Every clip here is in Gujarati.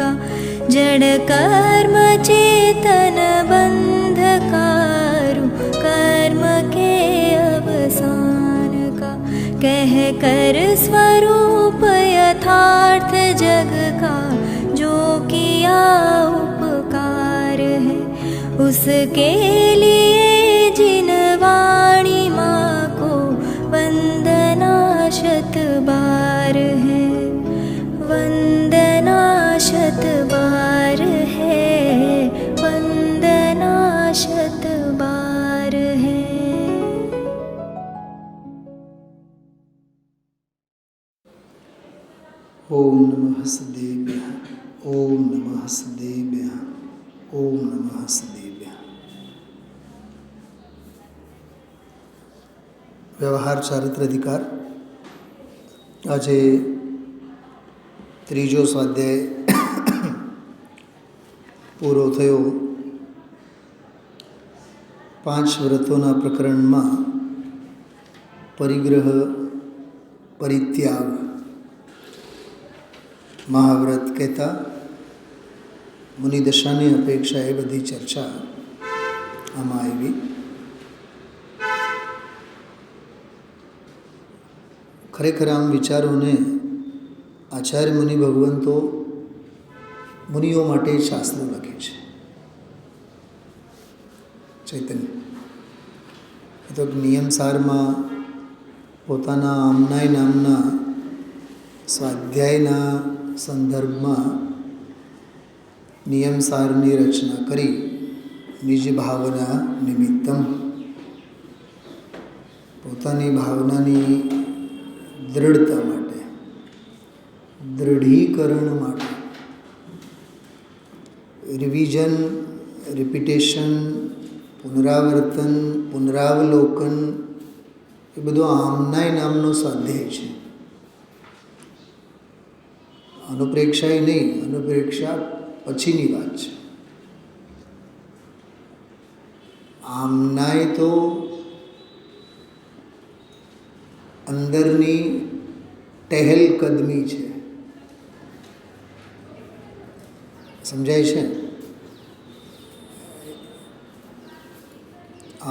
का जड़ कर्म चेतन बंधकारु कर्म के अवसान का कह कर स्वरूप यथार्थ जग का जो किया उपकार है उसके लिए जिन वाणी माँ को वंदना शत बार है वंदना शत बार है वंदना शत बार है। ओम नमः सदेभ्यः ओम नमः सदेभ्यः ओम नमः सदेभ्यः। व्यवहार चारित्र अधिकार આજે ત્રીજો સ્વાધ્યાય પૂરો થયો। 5 વ્રતોના પ્રકરણમાં પરિગ્રહ પરિત્યાગ મહાવ્રત કહેતા મુનિદશાની અપેક્ષા એ બધી ચર્ચા આમાં આવી। ખરેખર આમ વિચારોને આચાર્ય મુનિ ભગવંતો મુનિઓ માટે શાસ્ત્રો લખે છે। ચૈતન્ય એ તો નિયમસારમાં પોતાના આમનાય નામના સ્વાધ્યાયના સંદર્ભમાં નિયમસારની રચના કરી નિજ ભાવના નિમિત્તમ પોતાની ભાવનાની દૃઢતા માટે દૃઢીકરણ માટે રિવિઝન રિપીટેશન પુનરાવર્તન પુનરાવલોકન એ બધો આમનાય નામનો સ્વાધ્યાય છે। અનુપ્રેક્ષા એ નહીં, અનુપ્રેક્ષા પછીની વાત છે। આમનાય તો અંદરની ટહેલ કદમી છે, સમજાય છે?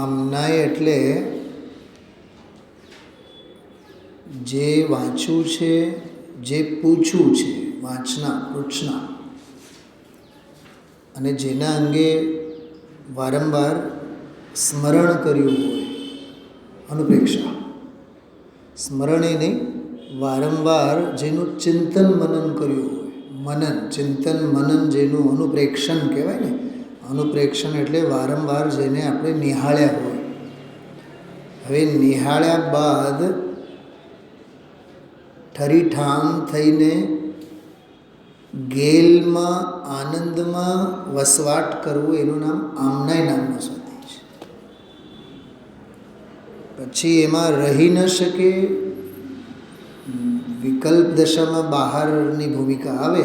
આમનાય એટલે જે વાંચવું છે, જે પૂછવું છે, વાંચના પૃચ્છના, અને જેના અંગે વારંવાર સ્મરણ કર્યું હોય, અનુપ્રેક્ષા। સ્મરણ એ નહીં, વારંવાર જેનું ચિંતન મનન કર્યું હોય, મનન ચિંતન મનન જેનું અનુપ્રેક્ષણ કહેવાય ને। અનુપ્રેક્ષણ એટલે વારંવાર જેને આપણે નિહાળ્યા હોય। હવે નિહાળ્યા બાદ ઠરીઠામ થઈને ગેલમાં આનંદમાં વસવાટ કરવું એનું નામ આમનાય નામનો સ્વાધ્યાય છે। પછી એમાં રહી ન શકે, વિકલ્પ દશામાં બહારની ભૂમિકા આવે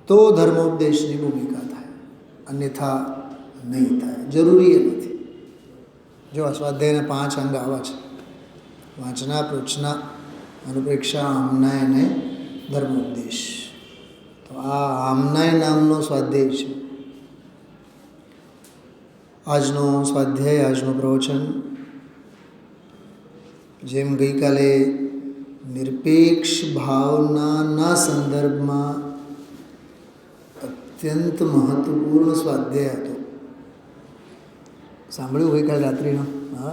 તો ધર્મોપદેશની ભૂમિકા થાય, અન્યથા નહીં થાય, જરૂરી એ નથી। જો આ સ્વાધ્યાયના 5 અંગ આવા છે: વાંચના, પૃચ્છના, અનુપ્રેક્ષા, આમનાય અને ધર્મોપદેશ। તો આ આમનાય નામનો સ્વાધ્યાય છે। આજનો સ્વાધ્યાય, આજનું પ્રવચન જેમ ગઈકાલે નિરપેક્ષ ભાવનાના સંદર્ભમાં અત્યંત મહત્વપૂર્ણ સ્વાધ્યાય હતો, સાંભળ્યું ગઈકાલે રાત્રિનો? હા,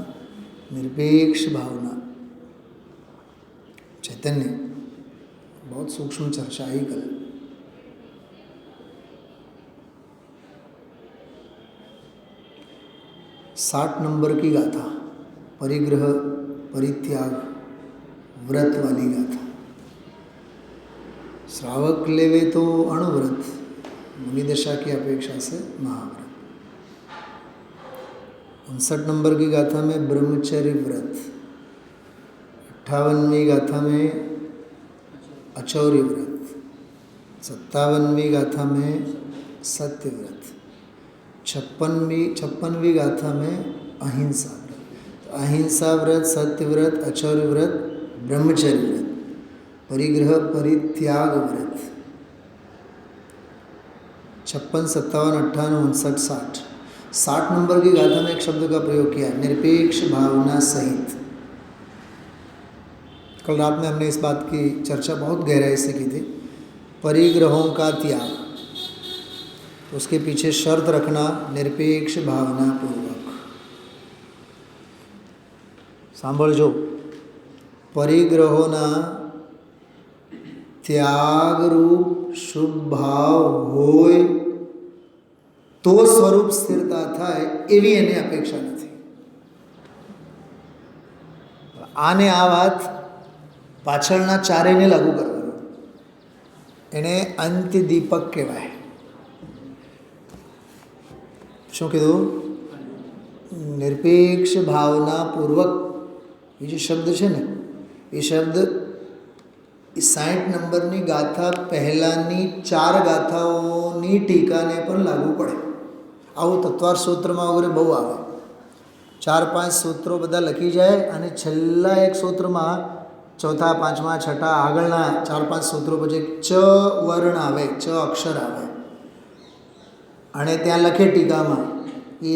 નિરપેક્ષ ભાવના। चैतन्य बहुत सूक्ष्म चर्चा आई कल। 60 नंबर की गाथा, परिग्रह परित्याग व्रत वाली गाथा। श्रावक लेवे तो अणुव्रत, मुनिदशा की अपेक्षा से महाव्रत। 59 नंबर की गाथा में ब्रह्मचर्य व्रत, 58वीं गाथा में अचौर्य व्रत, 57वीं गाथा में सत्य व्रत, 56वीं गाथा में अहिंसा व्रत। तो अहिंसा व्रत, सत्य व्रत, अचौर्य व्रत, ब्रह्मचर्य व्रत, परिग्रह परित्याग व्रत, 56, 57, 58, 59, 60, 60 नंबर की गाथा में एक शब्द का प्रयोग किया, निरपेक्ष भावना सहित। कल रात में हमने इस बात की चर्चा बहुत गहराई से की थी। परिग्रहों का त्याग, तो उसके पीछे शर्त रखना निरपेक्ष भावना पूर्वक। सांभळजो, परिग्रहोना त्यागरूप शुभ भाव હોય તો સ્વરૂપ સ્થિરતા થાય એવી એને અપેક્ષા નથી. આને આ વાત પાછળના ચારેયને લાગુ કરવાનું, એને અંત્યદીપક કહેવાય. શું કીધું? નિરપેક્ષ ભાવના પૂર્વક એ જે શબ્દ છે ને, એ શબ્દ 60 નંબરની ગાથા પહેલાંની 4 ગાથાઓની ટીકાને પણ લાગુ પડે. આવું તત્વાર સૂત્રમાં વગેરે બહુ આવે. 4-5 સૂત્રો બધા લખી જાય અને છેલ્લા એક સૂત્રમાં ચોથા, પાંચમા, છઠ્ઠા આગળના 4-5 સૂત્રો પછી ચ વર્ણ આવે, ચ અક્ષર આવે અને ત્યાં લખે ટીકામાં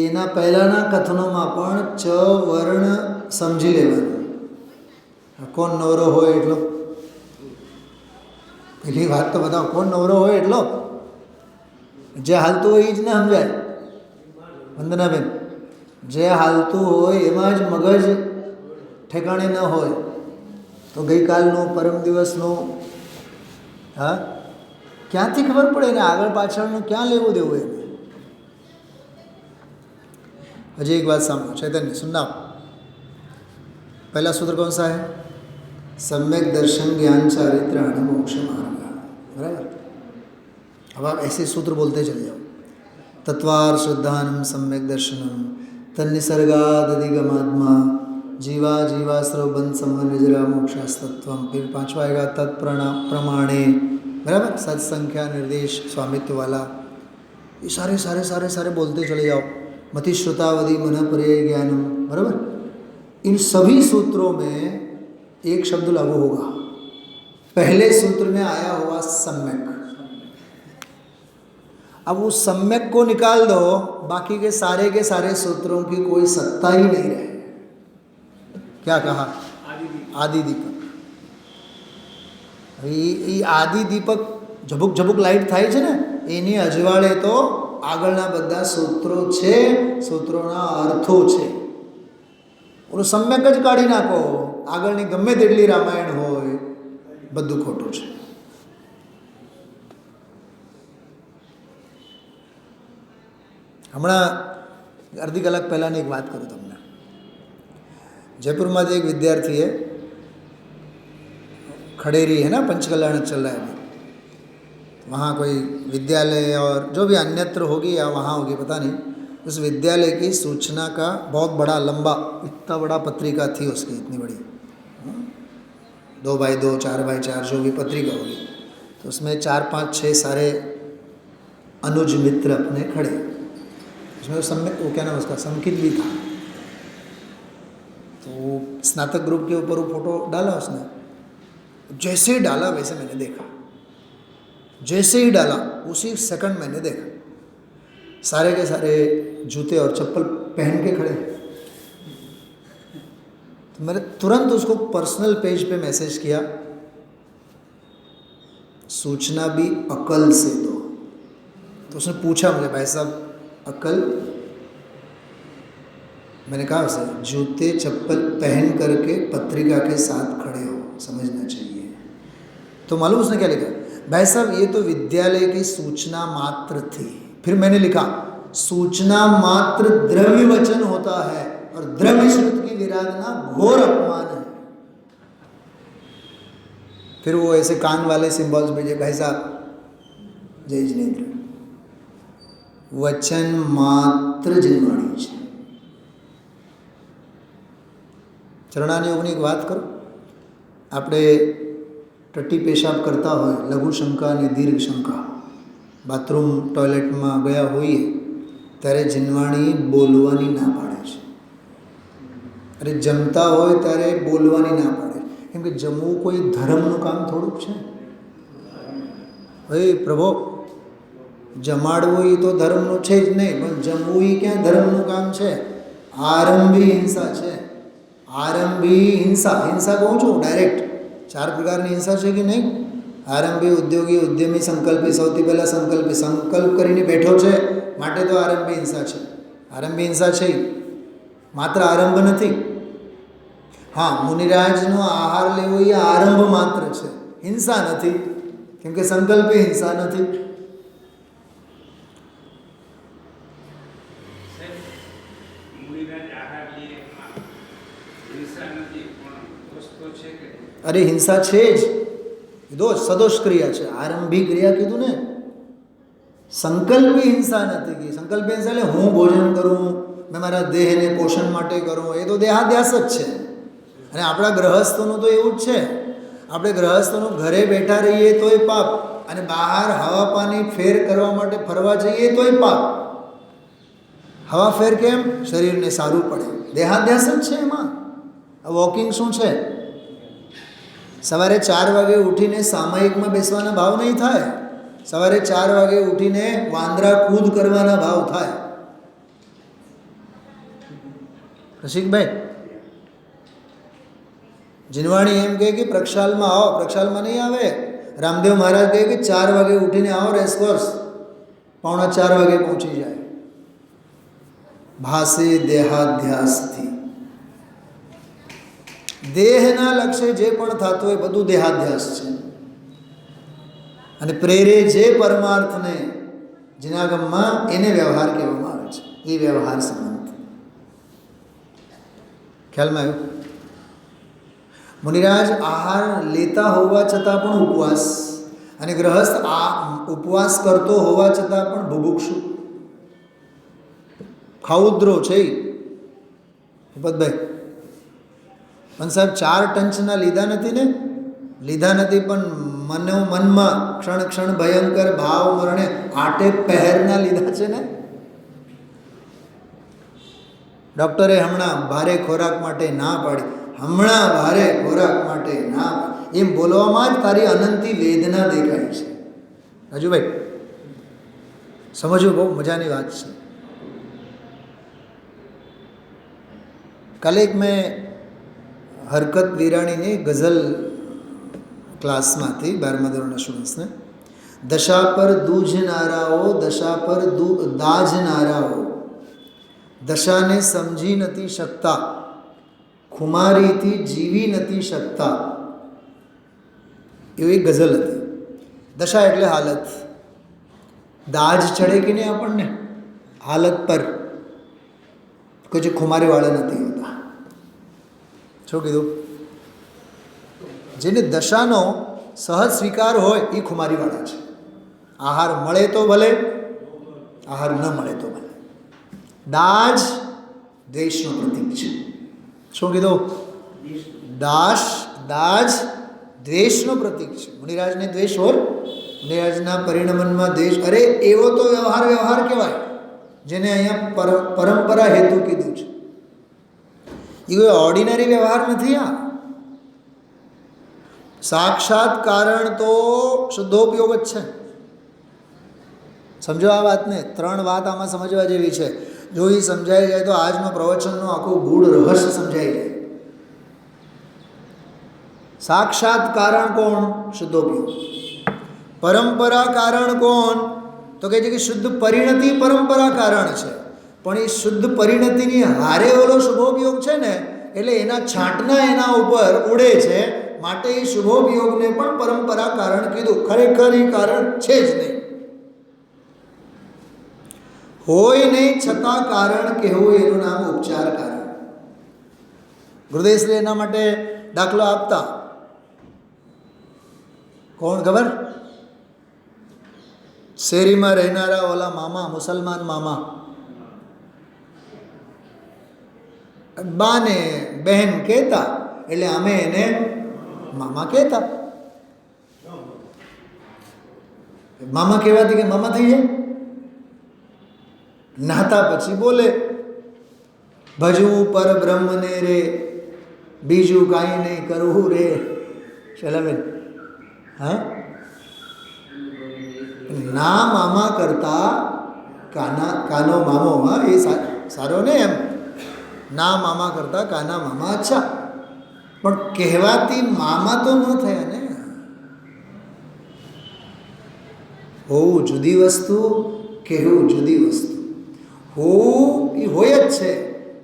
એના પહેલાંના કથનોમાં પણ ચ વર્ણ સમજી લેવાનું. કોણ નવરો હોય એટલો, પેલી વાત તો બતાવો, કોણ નવરો હોય એટલો, જે હાલતું હોય એ જ ને સમજાય. વંદનાબેન, જે હાલતું હોય એમાં જ મગજ ઠેકાણે ન હોય તો ગઈકાલનું, પરમ દિવસનું, હા, ક્યાંથી ખબર પડે ને આગળ પાછળનું ક્યાં લેવું દેવું એને. હજી एक बात सामने चैतन्य सुनना. पहला सूत्र कौन सा है? सम्यक दर्शन ज्ञान चारित्र आणि मोक्ष मार्ग. बराबर. अब आप ऐसे सूत्र बोलते चले जाओ. तत्वार श्रद्धानम सम्यक दर्शनम तन्निसर्गादिगमात्मा जीवा जीवा सर्वबंध समन निजरा मोक्षास्तत्वम. फिर 5वां आएगा तत्प्रमाणे. बराबर. सत्संख्या निर्देश स्वामित्व वाला. ये सारे सारे सारे सारे बोलते चले जाओ. मति श्रुतावधि मन पर्याय ज्ञानम. बराबर. इन सभी सूत्रों में एक शब्द लागू होगा. पहले सूत्र में आया हुआ सम्यक. अब उस सम्यक को निकाल दो, बाकी के सारे सूत्रों की कोई सत्ता ही नहीं रहे. क्या कहा? आदि दीपक. ये आदि दीपक झबुक झबुक लाइट थाय छे ने एनी अजवाळे तो આગળના બધા સૂત્રો છે, સૂત્રોના અર્થો છે. ઓલું સમ્યક જ કાઢી નાખો, આગળની ગમે તેટલી રામાયણ હોય બધું ખોટું છે. હમણાં અડધી કલાક પહેલાંની એક વાત કરું તમને. जयपुरમાંથી એક વિદ્યાર્થીએ खड़ेरी है ना, पंचकल्याण चल रहा है अभी, वहाँ कोई विद्यालय और जो भी अन्यत्र होगी या वहाँ होगी पता नहीं, उस विद्यालय की सूचना का बहुत बड़ा लंबा, इतना बड़ा पत्रिका थी उसकी, इतनी बड़ी 2x2, 4x4 जो भी पत्रिका होगी, तो उसमें 4, 5, 6 सारे अनुज मित्र अपने खड़े. उसमें वो क्या नाम उसका, संकित भी था. तो स्नातक ग्रुप के ऊपर वो फोटो डाला उसने. जैसे ही डाला वैसे मैंने देखा, जैसे ही डाला उसी सेकंड मैंने देखा सारे के सारे जूते और चप्पल पहन के खड़े. तो मैंने तुरंत उसको पर्सनल पेज पे मैसेज किया, सूचना भी अकल से दो. तो उसने पूछा मुझे, भाई साहब अकल? मैंने कहा उसे, जूते चप्पल पहन करके पत्रिका के साथ खड़े हो, समझना चाहिए. तो मालूम उसने क्या लिखा? भाई साहब ये तो विद्यालय की सूचना मात्र थी. फिर मैंने लिखा, सूचना मात्र द्रव्य वचन होता है और द्रव्य श्रुत की विराधना घोर अपमान है. फिर वो ऐसे कान वाले सिंबल्स भेजे, भाई साहब जय जिनेन्द्र, वचन मात्र जिनवाणी છે. ચરણાની યોગની એક વાત કરું. આપણે ટટ્ટી પેશાબ કરતા હોય, લઘુ શંકા અને દીર્ઘ શંકા, બાથરૂમ ટોયલેટમાં ગયા હોઈએ ત્યારે જીનવાણી બોલવાની ના પાડે છે. અરે જમતા હોય ત્યારે બોલવાની ના પાડે, કેમ કે જમવું કોઈ ધર્મનું કામ થોડુંક છે. ભાઈ પ્રભુ જમાડવું એ તો ધર્મનું છે જ નહીં, પણ જમવું એ ક્યાં ધર્મનું કામ છે? આરંભી હિંસા છે. આરંભી હિંસા, હિંસા કહું છું ડાયરેક્ટ. 4 પ્રકારની હિંસા છે કે નહીં? આરંભી, ઉદ્યોગી, ઉદ્યમી, સંકલ્પી. સૌથી પહેલાં સંકલ્પી. સંકલ્પ કરીને બેઠો છે માટે તો આરંભી હિંસા છે. આરંભી હિંસા છે, માત્ર આરંભ નથી. હા, મુનિરાજનો આહાર લેવો એ આરંભ માત્ર છે, હિંસા નથી, કેમ કે સંકલ્પે હિંસા નથી. અરે હિંસા છે જ, દોષ સદોષ ક્રિયા છે. આરંભી ક્રિયા કીધું ને, સંકલ્પી હિંસા નથી કી. સંકલ્પી હિંસા એટલે હું ભોજન કરું, મેં મારા દેહને પોષણ માટે કરું, એ તો દેહાધ્યાસ જ છે. અને આપણા ગ્રહસ્થોનું તો એવું જ છે. આપણે ગ્રહસ્થોનું ઘરે બેઠા રહીએ તોય પાપ, અને બહાર હવા પાણી ફેર કરવા માટે ફરવા જઈએ તોય પાપ. હવા ફેર કેમ? શરીરને સારું પડે, દેહાધ્યાસ જ છે એમાં. વોકિંગ શું છે? સવારે 4 વાગે ઉઠીને સામાયિકમાં બેસવાના ભાવ નહીં થાય. સવારે 4 વાગે ઉઠીને વાંદરા કૂદ કરવાના ભાવ થાય. રસિકભાઈ જીનવાણી એમ કહે કે પ્રક્ષાલમાં આવો, પ્રક્ષાલમાં નહીં આવે. રામદેવ મહારાજ કહે કે 4 વાગે ઉઠીને આવો રેસકોર્સ, 3:45 વાગે પહોંચી જાય. ભાસે દેહાધ્યાસથી. દેહના લક્ષ્ય જે પણ થતું હોય બધું દેહાધ્યાસ છે. અને પ્રેરે જે પરમાર્થને જિનાગમમાં, એને વ્યવહાર કહેવામાં આવે છે. એ વ્યવહાર સંબંધ. ખ્યાલમાં આવ્યું? મુનિરાજ આહાર લેતા હોવા છતાં પણ ઉપવાસ, અને ગ્રહસ્થ ઉપવાસ કરતો હોવા છતાં પણ ભુભુક્ષુ, ખાઉદ્રો છે. ભૂપતભાઈ પણ સાહેબ 4 ટંચના લીધા નથી ને? લીધા નથી, પણ મનમાં ક્ષણ ક્ષણ ભયંકર ભાવ મરણે 8 પહેરના લીધા છે ને. ડૉક્ટરે હમણાં ભારે ખોરાક માટે ના પાડી, હમણાં ભારે ખોરાક માટે ના પાડી, એમ બોલવામાં જ તારી અનંતી વેદના દેખાય છે. રાજુભાઈ સમજવું બહુ મજાની વાત છે. કાલે એક મેં હરકત વિરાણીની ગઝલ ક્લાસમાંથી 12મા ધોરણના સ્ટુડન્ટ્સને, દશા પર દૂજનારાઓ, દશા પર દાજનારાઓ, દશાને સમજી નથી શકતા, ખુમારીથી જીવી નથી શકતા, એવી ગઝલ હતી. દશા એટલે હાલત. દાજ ચડે કે નહીં આપણને હાલત પર, કોઈ જે ખુમારીવાળા નથી હોતા. શું કીધું? જેને દશાનો સહજ સ્વીકાર હોય એ ખુમારીવાળા છે. આહાર મળે તો ભલે, આહાર ન મળે તો ભલે. દાજ દ્વેષનું પ્રતીક છે. શું કીધું? દાજ દ્વેષનું પ્રતીક છે. મુનિરાજને દ્વેષ હોય, મુનિરાજના પરિણમનમાં દ્વેષ. અરે એવો તો વ્યવહાર કહેવાય જેને અહીંયા પરંપરા હેતુ કીધું છે. એ કોઈ ઓર્ડિનરી વ્યવહાર નથી. આ સાક્ષાત કારણ તો શુદ્ધોપયોગ જ છે. સમજો આ વાતને. 3 વાત આમાં સમજવા જેવી છે. જો એ સમજાઈ જાય તો આજનો પ્રવચનનો આખું ગૂઢ રહસ્ય સમજાઈ જાય. સાક્ષાત કારણ કોણ? શુદ્ધોપયોગ. પરંપરા કારણ કોણ? તો કહે છે કે શુદ્ધ પરિણતિ પરંપરા કારણ છે, પણ એ શુદ્ધ પરિણતિની હારે ઓલો શુભોપયોગ છે ને, એટલે એના છાંટના એના ઉપર ઉડે છે, માટે એ શુભોપયોગને પણ પરંપરા કારણ કીધું. ખરેખર એ કારણ છે જ નહીં. હોય નહીં છતાં કારણ કહેવું, એનું નામ ઉપચાર કારણ. ગુરુદેવશ્રી એના માટે દાખલો આપતા. કોણ ખબર? શેરીમાં રહેનારા ઓલા મામા, મુસલમાન મામા, બાને બહેન કહેતા, એટલે અમે એને મામા કહેતા. મામા કહેવાથી કે મામા થઈ જાય. નાતા પછી બોલે, ભજવું પર બ્રહ્મને રે, બીજું કાંઈ નહીં કરવું રે. શૈલાબેન, હા ના મામા કરતા કાનો મામો, હા એ સારો ને એમ, ના મામા કરતા કાના મામા અચ્છા, પણ કહેવાતી મામા તો ન થયા ને. હોવું જુદી વસ્તુ, કહેવું જુદી વસ્તુ. હોવું એ હોય જ છે,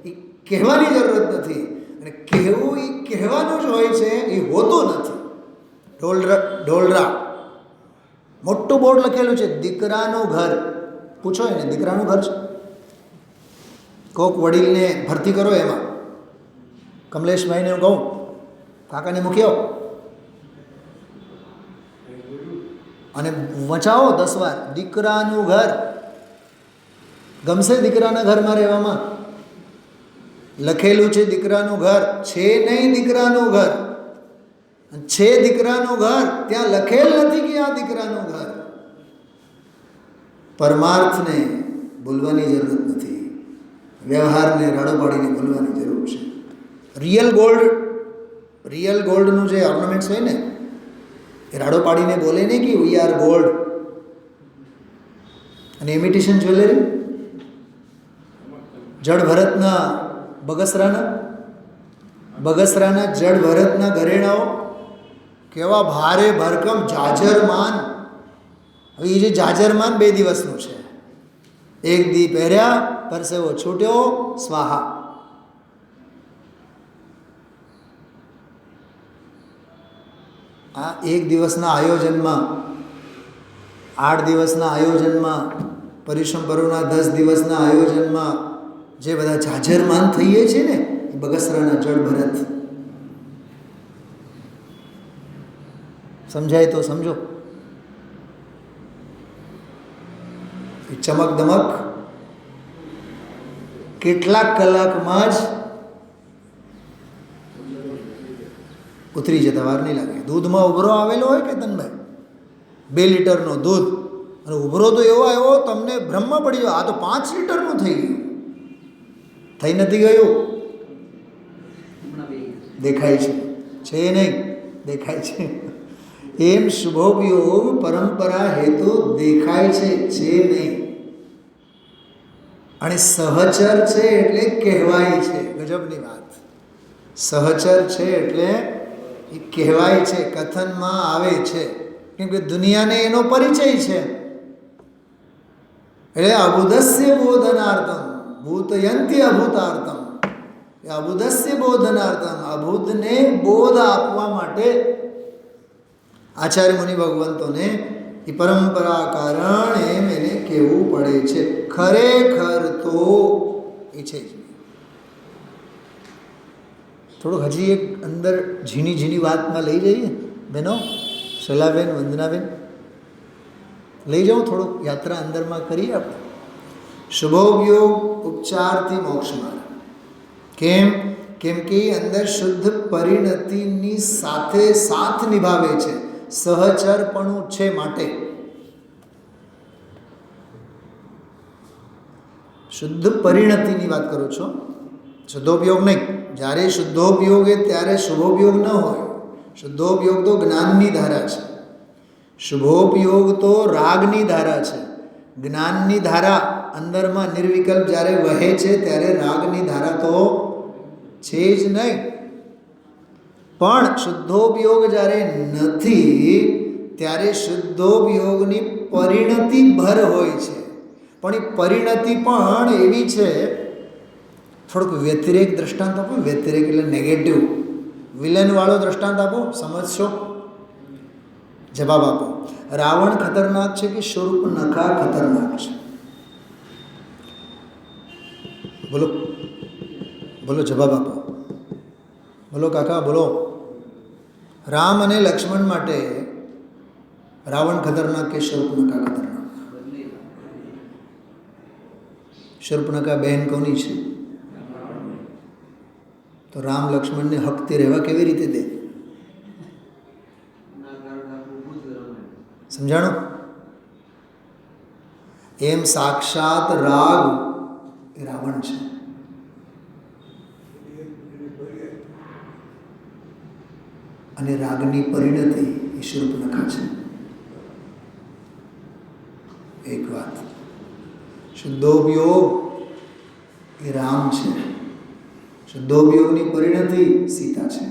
એ કહેવાની જરૂરત નથી, અને કહેવું એ કહેવાનું જ હોય છે, એ હોતું નથી. ઢોલરા મોટું બોર્ડ લખેલું છે દીકરાનું ઘર, પૂછો એને દીકરાનું ઘર છે? કોક વડીલને ભરતી કરો એમાં, કમલેશભાઈને હું કહું કાકાને મૂકી આવો અને વચાવો 10 વાર દીકરાનું ઘર. ગમશે દીકરાના ઘરમાં રહેવામાં? લખેલું છે દીકરાનું ઘર, છે નહીં દીકરાનું ઘર. છે દીકરાનું ઘર, ત્યાં લખેલ નથી કે આ દીકરાનું ઘર. પરમાર્થને ભૂલવાની જરૂર નથી, વ્યવહારને રાડો પાડીને ભૂલવાની જરૂર છે. રિયલ ગોલ્ડનું જે ઓર્નામેન્ટ્સ હોય ને એ રાડો પાડીને બોલે નહીં કે વી આર ગોલ્ડ. અને ઇમિટેશન જ્વેલરી જડ ભરતના બગસરાના જડ ભરતના ઘરેણાઓ કેવા ભારે ભરકમ જાજરમાન. હવે એ જે જાજરમાન 2 દિવસનું છે, 1 દી પહેર્યા પરસેવો છૂટ્યો સ્વાહા. આ 1 દિવસના આયોજનમાં, 8 દિવસના આયોજનમાં, પરિશ્રમ પર્વના 10 દિવસના આયોજનમાં જે બધા જાજરમાન થઈએ છે ને એ બગસરાના જડ ભરત. સમજાય તો સમજો. એ ચમક દમક કેટલાક કલાકમાં જ ઉતરી જતા, વાર નહીં લાગે. દૂધમાં ઉભરો આવેલો હોય કે તનભાઈ 2 લીટરનો દૂધ, અને ઉભરો તો એવો આવ્યો તમને બ્રહ્મ પડી ગયો, આ તો 5 લીટરનું થઈ ગયું. થઈ નથી ગયું, દેખાય છે નહીં? દેખાય છે. એમ શુભોપયોગ પરંપરા હેતુ દેખાય છે નહીં. અને સહચર છે એટલે કહેવાય છે. ગજબની વાત. સહચર છે એટલે એ કહેવાય છે, કથનમાં આવે છે, કેમ કે દુનિયાને એનો પરિચય છે. એટલે અબુદસ્ય બોધનાર્થમ ભૂતયંતી અભૂતાર્થમ. અબુદસ્ય બોધનાર્થમ, અભૂતને બોધ આપવા માટે આચાર્ય મુનિ ભગવંતોને એ પરંપરા કારણ એમ એને કહેવું પડે છે. ખરેખર તો એ છે જ. થોડુંક હજી એક અંદર ઝીણી વાતમાં લઈ જઈએ બહેનો, શૈલાબેન, વંદનાબેન, લઈ જાઉં થોડુંક યાત્રા અંદરમાં કરીએ આપણે. શુભોપયોગ ઉપચારથી મોક્ષ માર્ગ. કેમ કે અંદર શુદ્ધ પરિણતિની સાથે સાથ નિભાવે છે, સહચરપણું છે. માટે શુદ્ધ પરિણતિની વાત કરું છો, શુદ્ધોપયોગ નહીં. જ્યારે શુદ્ધોપયોગ ત્યારે શુભોપયોગ ન હોય. શુદ્ધોપયોગ તો જ્ઞાનની ધારા છે, શુભોપયોગ તો રાગની ધારા છે. જ્ઞાનની ધારા અંદરમાં નિર્વિકલ્પ જ્યારે વહે છે ત્યારે રાગની ધારા તો છે જ નહીં. પણ શુદ્ધોપયોગ જ્યારે નથી ત્યારે શુદ્ધોપયોગની પરિણતિ ભર હોય છે. પણ એ પરિણતિ પણ એવી છે, થોડુંક વ્યતિરેક દ્રષ્ટાંત આપો. વ્યતિરેક એટલે નેગેટિવ, વિલનવાળો દ્રષ્ટાંત આપો, સમજશો? જવાબ આપો. રાવણ ખતરનાક છે કે શૂર્પણખા ખતરનાક છે? બોલો બોલો, જવાબ આપો. બોલો કાકા, બોલો. રામ અને લક્ષ્મણ માટે રાવણ ખતરનાક કે શૂર્પણખા ખતરનાક? શૂર્પણખા બહેન કોની છે? તો રામ લક્ષ્મણને હકથી રહેવા કેવી રીતે દે? સમજાણો? એમ સાક્ષાત રાગ એ રાવણ છે. અને રાગની પરિણતિ એ શૂર્પણખા છે. શુદ્ધોપયોગ એ રામ છે, શુદ્ધોપયોગની પરિણતિ સીતા છે.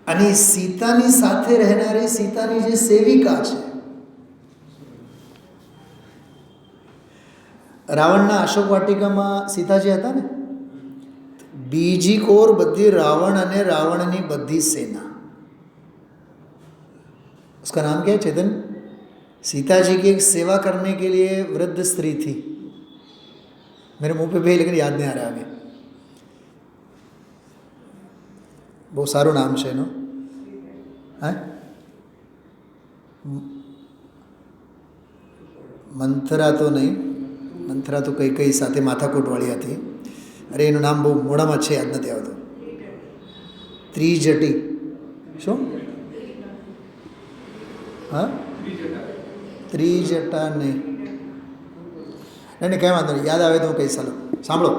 અને સીતાની સાથે રહેનારી સીતાની જે સેવિકા છે, રાવણના અશોક વાટિકામાં સીતાજી હતા ને, બીજી કોર બધી रावण અને रावणની બધી सेना, उसका नाम क्या है चेतन? सीता जी की एक सेवा करने के लिए वृद्ध स्त्री थी, मेरे मुंह पे भी लेकिन याद नहीं आ रहा अभी. બહુ સારું નામ છે એનું. હા, મંથરા તો નહીં, મંથરા તો કઈ કઈ સાથે માથાકૂટવાળી હતી. અરે એનું નામ બહુ મોડામાં છે, યાદ નથી આવતું. ત્રિજટી. શું? હા, ત્રિજટા નહીં. નહીં કંઈ વાંધો નહીં, યાદ આવે તો હું કહીશ. ચાલો સાંભળો.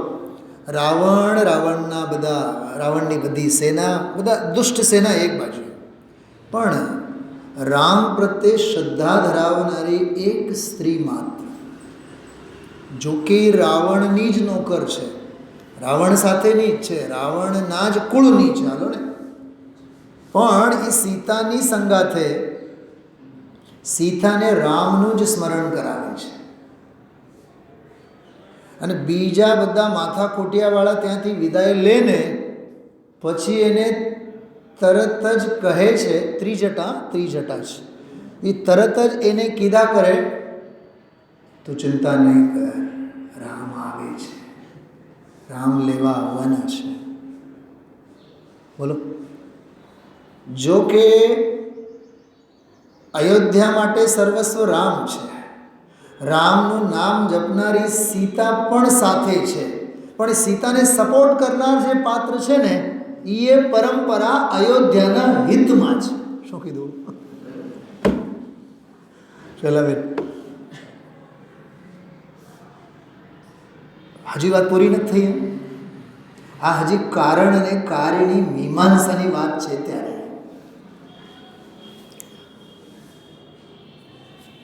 રાવણના બધા, રાવણની બધી સેના, બધા દુષ્ટ સેના એક બાજુ, પણ રામ પ્રત્યે શ્રદ્ધા ધરાવનારી એક સ્ત્રી માત્ર, જો કે રાવણની જ નોકર છે, રાવણ સાથેની જ છે, રાવણના જ કુળની છે, હાલો ને, પણ એ સીતાની સંગાથે સીતાને રામનું જ સ્મરણ કરાવે છે. અને બીજા બધા માથા ખોટિયાવાળા ત્યાંથી વિદાય લઈને પછી એને તરત જ કહે છે, ત્રિજટા છે, એ તરત જ એને કીધા કરે, તો ચિંતા નહીં કર, રામ આવે છે, રામ લેવા આવવાના છે. બોલો. જો કે અયોધ્યા માટે સર્વસ્વ રામ છે, રામનું નામ જપનારી સીતા પણ સાથે છે, પણ સીતાને સપોર્ટ કરનાર જે પાત્ર છે ને, એ પરંપરા અયોધ્યાના હિતમાં છે. શું કીધું? શૈલાબેન, હજી વાત પૂરી નથી થઈ. આ હજી કારણ અને કાર્યની મીમાંસાની વાત છે. ત્યારે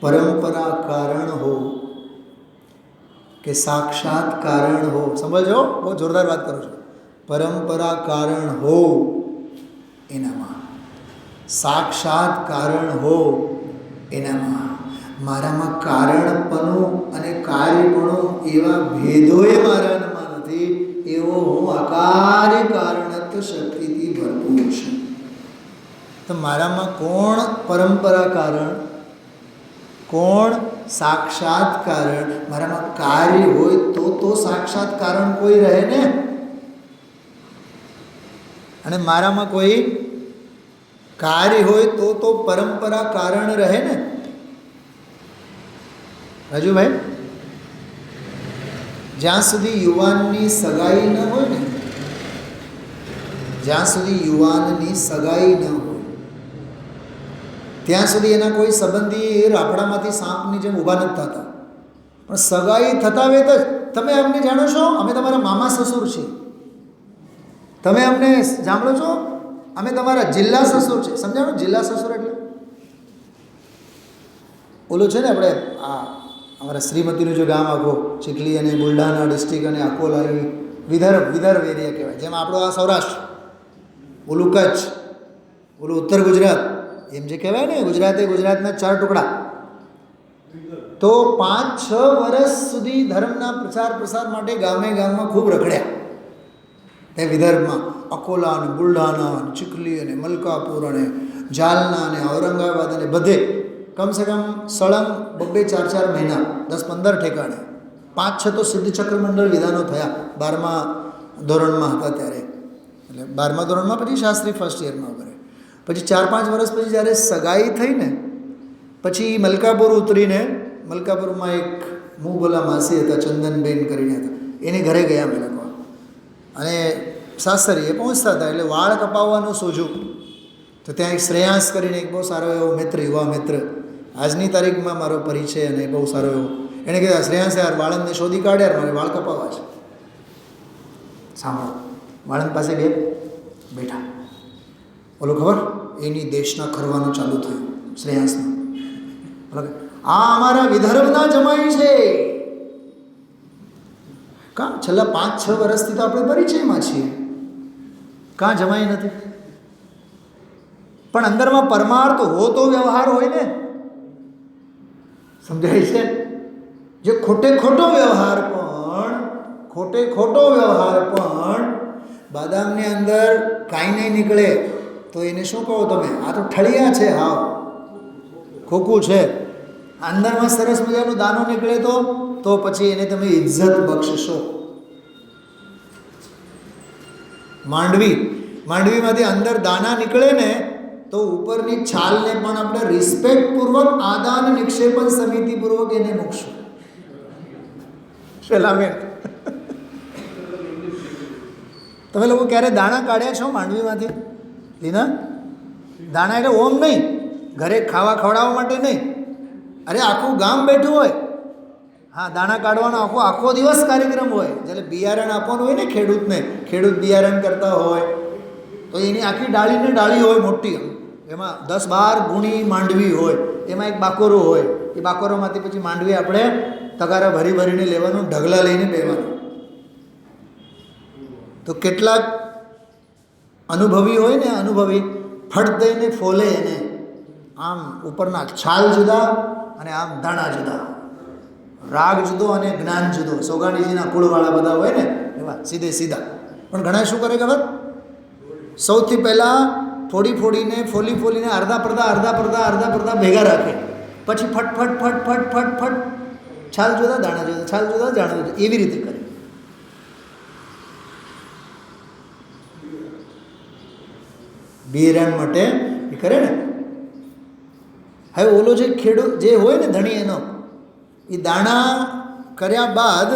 પરંપરા કારણ હો કે સાક્ષાત કારણ હો, સમજો, બહુ જોરદાર વાત કરું છું. પરંપરા કારણ હો એનામાં, સાક્ષાત કારણ હો એનામાં, મારામાં કારણપણું અને કાર્યપણું એવા ભેદોએ મારામાં નથી, એવો હું અકાર્ય કારણત્વ શક્તિથી ભરપૂર છું. તો મારામાં કોણ પરંપરા કારણ, કોણ સાક્ષાત કારણ? મારામાં કાર્ય હોય તો સાક્ષાત કારણ કોઈ રહે ને, અને મારામાં કોઈ કાર્ય હોય તો પરંપરા કારણ રહે ને. રાજુભાઈ, જ્યાં સુધી યુવાનની સગાઈ ન હોય ને, જ્યાં સુધી યુવાનની સગાઈ ન હોય ત્યાં સુધી એના કોઈ સંબંધી રાફડામાંથી સાપની જેમ ઊભા નથી થતા. પણ સગાઈ થતા વેત જ તમે અમને જાણો છો, અમે તમારા મામા સસુર છીએ. તમે અમને જાણો છો, અમે તમારા જિલ્લા સસુર છે. સમજાણો? જિલ્લા સસુર એટલે ઓલું છે ને, આપણે આ અમારા શ્રીમતીનું જે ગામ આખો, ચીખલી અને બુલઢાણા ડિસ્ટ્રિક્ટ અને અકોલા, એ વિદર્ભ એરિયા કહેવાય. જેમાં આપણો આ સૌરાષ્ટ્ર, ઓલું કચ્છ, ઓલું ઉત્તર ગુજરાત, એમ જે કહેવાય ને, ગુજરાતના 4 ટુકડા. તો 5-6 વર્ષ સુધી ધર્મના પ્રચાર પ્રસાર માટે ગામમાં ખૂબ રખડ્યા. તે વિદર્ભમાં અકોલા અને બુલઢાણા અને ચીખલી અને મલકાપુર અને જાલના અને ઔરંગાબાદ અને બધે કમસે કમ સળંગ 2-4 મહિના, 10-15 ઠેકાણે, 5-6 તો સિદ્ધ ચક્ર મંડળ વિધાનો થયા. 12મા ધોરણમાં હતા ત્યારે, એટલે 12મા ધોરણમાં, પછી શાસ્ત્રી ફર્સ્ટ યરમાં કરે. પછી 4-5 વર્ષ પછી જ્યારે સગાઈ થઈ ને, પછી મલકાપુર ઉતરીને, મલકાપુરમાં એક મું બોલા માસી હતા, ચંદનબેન કરીને હતા, એની ઘરે ગયા અમે લોકો. અને સાસરીએ પહોંચતા હતા એટલે વાળ કપાવવાનું સોજું. તો ત્યાં એક શ્રેયાંશ કરીને એક બહુ સારો એવો મિત્ર, યુવા મિત્ર, આજની તારીખમાં મારો પરિચય અને બહુ સારો એવો, એણે કીધું, શ્રેયાંશ યાર, વાળંદને શોધી કાઢે યાર, મારે વાળ કપાવવા છે. સાંભળો, વાળંદ પાસે બેઠા, ઓલો ખબર, એની દેશના ખરવાનું ચાલુ થયું શ્રેયાંશનું. આ અમારા વિદર્ભના જમાઈ છે. કાં છેલ્લા 5-6 વર્ષથી તો આપણે પરિચયમાં છીએ, કાં જમાઈ નથી? પણ અંદરમાં પરમાર્થ હો તો વ્યવહાર હોય ને, સમજાય છે? જે ખોટે ખોટો વ્યવહાર પણ બાદામની અંદર કાંઈ નહીં નીકળે તો એને શું કહો તમે? આ તો ઠળિયા છે, હાવ ખોખું છે. અંદરમાં સરસ મજાનું દાણો નીકળે તો પછી એને તમે ઇજ્જત બક્ષશો. માંડવીમાંથી અંદર દાણા નીકળે ને તો ઉપરની છાલને પણ આપણે રિસ્પેક્ટપૂર્વક આદાન નિક્ષેપન સમિતિપૂર્વક એને મૂકશું. શેલામેન, તમે લોકો ક્યારે દાણા કાઢ્યા છો માંડવીમાંથી? લીના દાણા એટલે ઓમ નહીં, ઘરે ખાવા ખવડાવવા માટે નહીં. અરે આખું ગામ બેઠું હોય, હા, દાણા કાઢવાનો આખો દિવસ કાર્યક્રમ હોય. જ્યારે બિયારણ આપવાનું હોય ને ખેડૂત બિયારણ કરતા હોય તો એની આખી ડાળી હોય મોટી, એમાં 10-12 ગુણી માંડવી હોય, એમાં એક બાકોરો હોય. એ બાકોરોમાંથી પછી માંડવી આપણે તગારા ભરીને લેવાનું, ઢગલા લઈને બેવાનું. તો કેટલાક અનુભવી હોય ને, અનુભવી ફટ દઈને ફોલે એને, આમ ઉપરના છાલ જુદા અને આમ દાણા જુદા, રાગ જુદો અને જ્ઞાન જુદો. સોગાણીજીના કુળવાળા બધા હોય ને એવા સીધા. પણ ઘણા શું કરે ખબર? સૌથી પહેલાં ફોડીને ફોલીને અડધા પડદા ભેગા રાખે, પછી ફટ છાલ જુદા દાણા જુદા, છાલ જુદા દાણા જુદા, એવી રીતે કરે. બિયારણ માટે એ કરે ને. હવે ઓલો જે ખેડૂત જે હોય ને ધણી, એનો એ દાણા કર્યા બાદ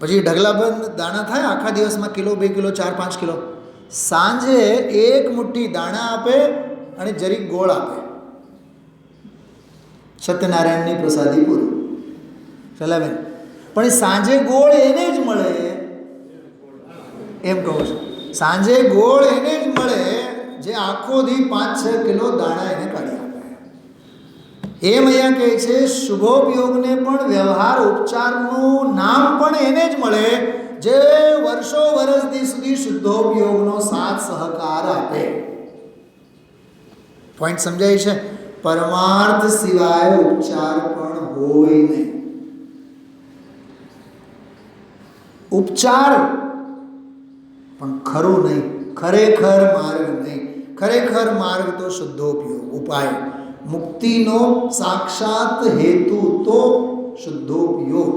પછી ઢગલાબંધ દાણા થાય આખા દિવસમાં, કિલો 2 કિલો 4-5 કિલો. સાંજે 1 મુઠ્ઠી દાણા આપે અને જરીક ગોળ આપે. સત્યનારાયણની પ્રસાદી પૂરી. ચલાવેન. પણ એ સાંજે ગોળ એને જ મળે, એમ કહું છું. સાંજે ગોળ એને જ મળે જે આખો દી 5-6 કિલો દાણા એને કાઢી આપે. એમ અહીંયા કહે છે શુભોપયોગને પણ વ્યવહાર ઉપચારનું નામ પણ એને જ મળે જે વર્ષ સુધી શુદ્ધોપયોગનો સાથ સહકાર આપે. પોઈન્ટ સમજાય છે? પરમાર્થ સિવાય ઉપચાર પણ હોય નહીં. ઉપચાર પણ ખરું નહીં, ખરેખર માર્ગ નહીં. ખરેખર માર્ગ તો શુદ્ધોપયોગ, ઉપાય. મુક્તિનો સાક્ષાત હેતુ તો શુદ્ધોપયોગ.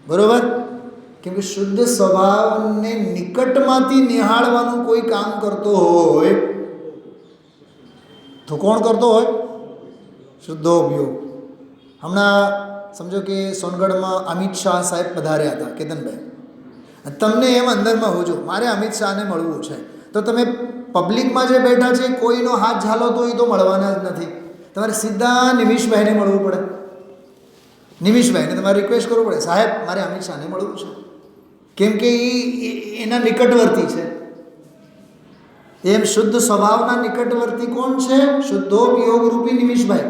બરોબર? કેમ કે શુદ્ધ સ્વભાવને નિકટમાંથી નિહાળવાનું કોઈ કામ કરતો હોય તો કોણ કરતો હોય? શુદ્ધોપયોગ. હમણાં સમજો કે સોનગઢમાં અમિત શાહ સાહેબ પધાર્યા હતા, કેતનભાઈ. તમને એમ અંદરમાં હોજો મારે અમિત શાહને મળવું છે, તો તમે પબ્લિકમાં જે બેઠા છે કોઈનો હાથ ઝાલો તો એ તો મળવાના જ નથી. તમારે સીધા નિમિષભાઈને મળવું પડે. નિમિષભાઈને તમારે રિક્વેસ્ટ કરવું પડે, સાહેબ મારે અમિત શાહને મળવું છે, કેમ કે એના નિકટવર્તી છે. એમ શુદ્ધ સ્વભાવના નિકટવર્તી કોણ છે? શુદ્ધોપયોગ રૂપી નિમિષભાઈ.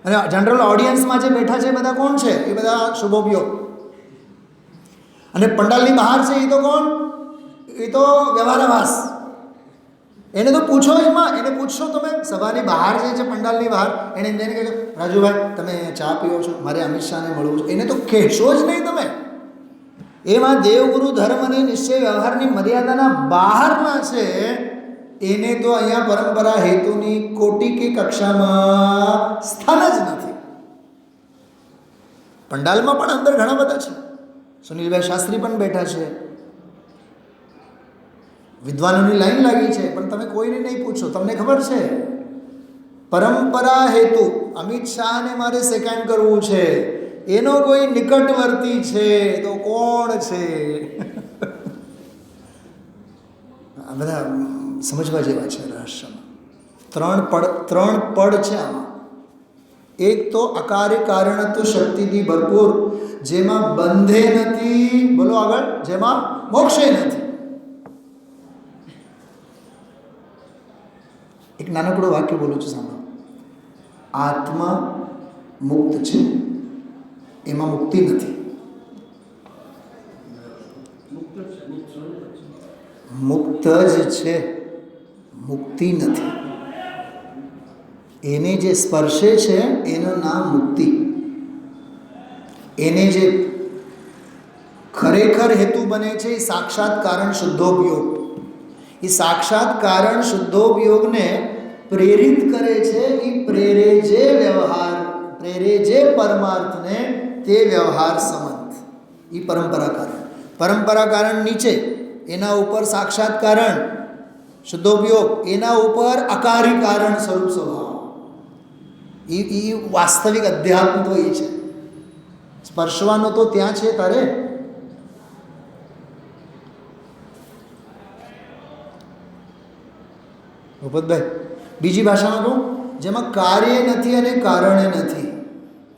અને જનરલ ઓડિયન્સમાં જે બેઠા છે બધા કોણ છે? એ બધા શુભોપયોગ. અને પંડાલની બહાર છે એ તો કોણ? એ તો વ્યવહારાભાસ. એને તો પૂછો જ માં, એને પૂછશો તમે. સભાની બહાર જે છે પંડાલની બહાર, એને કહેજો રાજુભાઈ તમે ચા પીઓ છો, મારે અમિત શાહને મળવું છે. એને તો કહેશો જ નહીં તમે. એમાં દેવગુરુ ધર્મ અને નિશ્ચય વ્યવહારની મર્યાદાના બહારના છે, એને તો અહીંયા પરંપરા હેતુની કોટી કે કક્ષામાં સ્થાન જ નથી. પંડાલમાં પણ અંદર ઘણા બધા છે. સુનિલભાઈ શાસ્ત્રી પણ બેઠા છે, વિદ્વાનોની લાઈન લાગી છે, પણ તમે કોઈને નહીં પૂછો. તમને ખબર છે પરંપરા હેતુ અમિત શાહને મારે સેકન્ડ કરવું છે, એનો કોઈ નિકટવર્તી છે તો કોણ છે? આ બધા સમજવા જેવા છે રહસ્યમાં. ત્રણ પડ છે આમાં. એક તો અકાર્ય કારણત્વ શક્તિથી ભરપૂર, જેમાં બંધે નથી, બોલો આગળ, જેમાં મોક્ષે નથી. એક નાનકડું વાક્ય બોલું છું, સાંભળો. આત્મા મુક્ત છે, એમાં મુક્તિ નથી. મુક્ત જ છે, મુક્તિ નથી. એને જે સ્પર્શે છે એનું નામ મુક્તિ. એને જે ખરેખર હેતુ બને છે એ સાક્ષાત કારણ શુદ્ધોપયોગ. એ સાક્ષાત કારણ શુદ્ધોપયોગને પ્રેરિત કરે છે. એ પ્રેરે જે વ્યવહાર, પ્રેરે જે પરમાર્થને, તે વ્યવહાર સંબંધ. એ પરંપરા કારણ. પરંપરા કારણ નીચે, એના ઉપર સાક્ષાત કારણ શુદ્ધોપયોગ, એના ઉપર અકારી કારણ સ્વરૂપ સ્વભાવ. એ વાસ્તવિક અધ્યાત્મ તો એ છે. સ્પર્શવાનો તો ત્યાં છે તારે. ભૂપતભાઈ, બીજી ભાષામાં કહું, જેમાં કાર્ય નથી અને કારણે નથી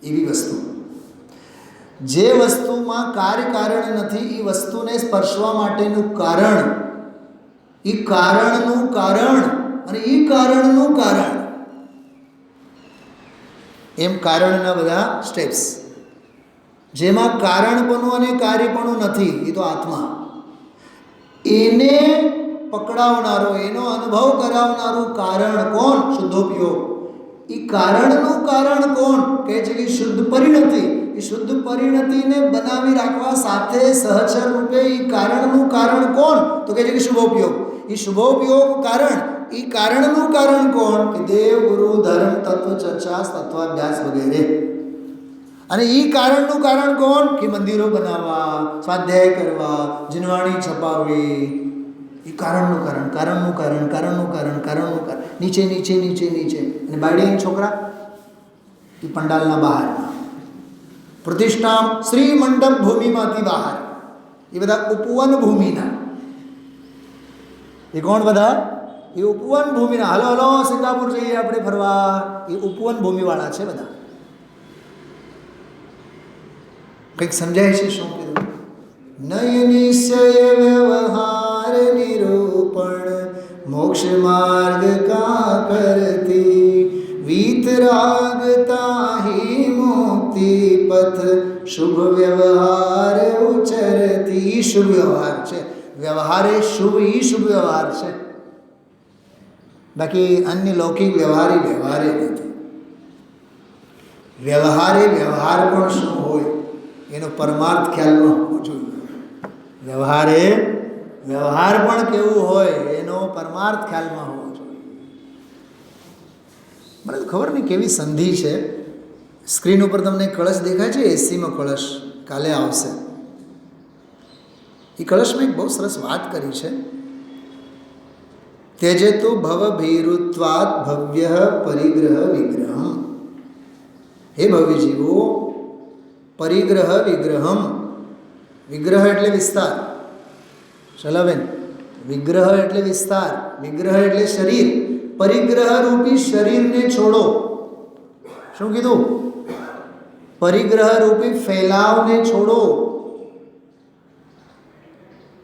એવી વસ્તુ. જે વસ્તુમાં કાર્ય કારણ નથી એ વસ્તુને સ્પર્શવા માટેનું કારણ, એ કારણનું કારણ અને એ કારણનું કારણ, એમ કારણના બધા સ્ટેપ્સ. જેમાં કારણપણું અને કાર્યપણું નથી એ તો આત્મા. એને પકડાવનારો, એનો અનુભવ કરાવનારું કારણ કોણ? શુદ્ધોપયોગ. એ કારણનું કારણ કોણ? કહે છે કે શુદ્ધ પરિણતિ. એ શુદ્ધ પરિણતિને બનાવી રાખવા સાથે સહચર રૂપે એ કારણનું કારણ કોણ? તો કહે છે કે શુભોપયોગ. એ શુભોપયોગ કારણ, એ કારણનું કારણ કોણ? કે દેવ, ગુરુ, ધર્મ, તત્વ ચર્ચા, તત્વાભ્યાસ વગેરે. અને એ કારણનું કારણ કોણ? કે મંદિરો બનાવવા, સ્વાધ્યાય કરવા, જીનવાણી છપાવવી. એ કારણનું કારણ, કારણનું કારણ, કારણનું કારણ, કારણનું કારણ. નીચે નીચે નીચે નીચે. અને બાયડીના છોકરા એ પંડાલના બહારના, પ્રતિષ્ઠા શ્રી મંડપ ભૂમિમાંથી બહાર, એ બધા ઉપવન ભૂમિના. એ કોણ બધા? એ ઉપવન ભૂમિના. હલો હલો સિંગાપુર જઈએ આપણે ફરવા, એ ઉપવન ભૂમિવાળા છે બધા. કંઈક સમજાય છે શું કીધું? નય નિશ્ચય વ્યવહાર નિરૂપણ મોક્ષ માર્ગ કા કરતી વીતરાગતા હિ મુક્તિ પથ શુભ વ્યવહાર ઉચરતી. શુભ વ્યવહાર છે, વ્યવહાર એ શુભ, એ શુભ વ્યવહાર છે. બાકી અન્ય લૌકિક વ્યવહાર એ વ્યવહાર નથી. વ્યવહાર એ વ્યવહાર પણ શું હોય એનો પરમાર્થ ખ્યાલમાં હોવો જોઈએ. વ્યવહાર એ વ્યવહાર પણ કેવું હોય એનો પરમાર્થ ખ્યાલમાં હોવો જોઈએ. મને તો ખબર નહીં કેવી સંધિ છે. સ્ક્રીન ઉપર તમને કળશ દેખાય છે, એસીમાં કળશ કાલે આવશે. એ કળશમાં એક બહુ સરસ વાત કરી છે. ત્યજેતુ ભવ ભીરુત્વાદ ભવ્ય પરિગ્રહ વિગ્રહમ. હે ભવ્ય જીવો, પરિગ્રહ વિગ્રહમ. વિગ્રહ એટલે વિસ્તાર. ચલાવેન, વિગ્રહ એટલે વિસ્તાર, વિગ્રહ એટલે શરીર. પરિગ્રહ રૂપી શરીરને છોડો. શું કીધું? પરિગ્રહ રૂપી ફેલાવને છોડો.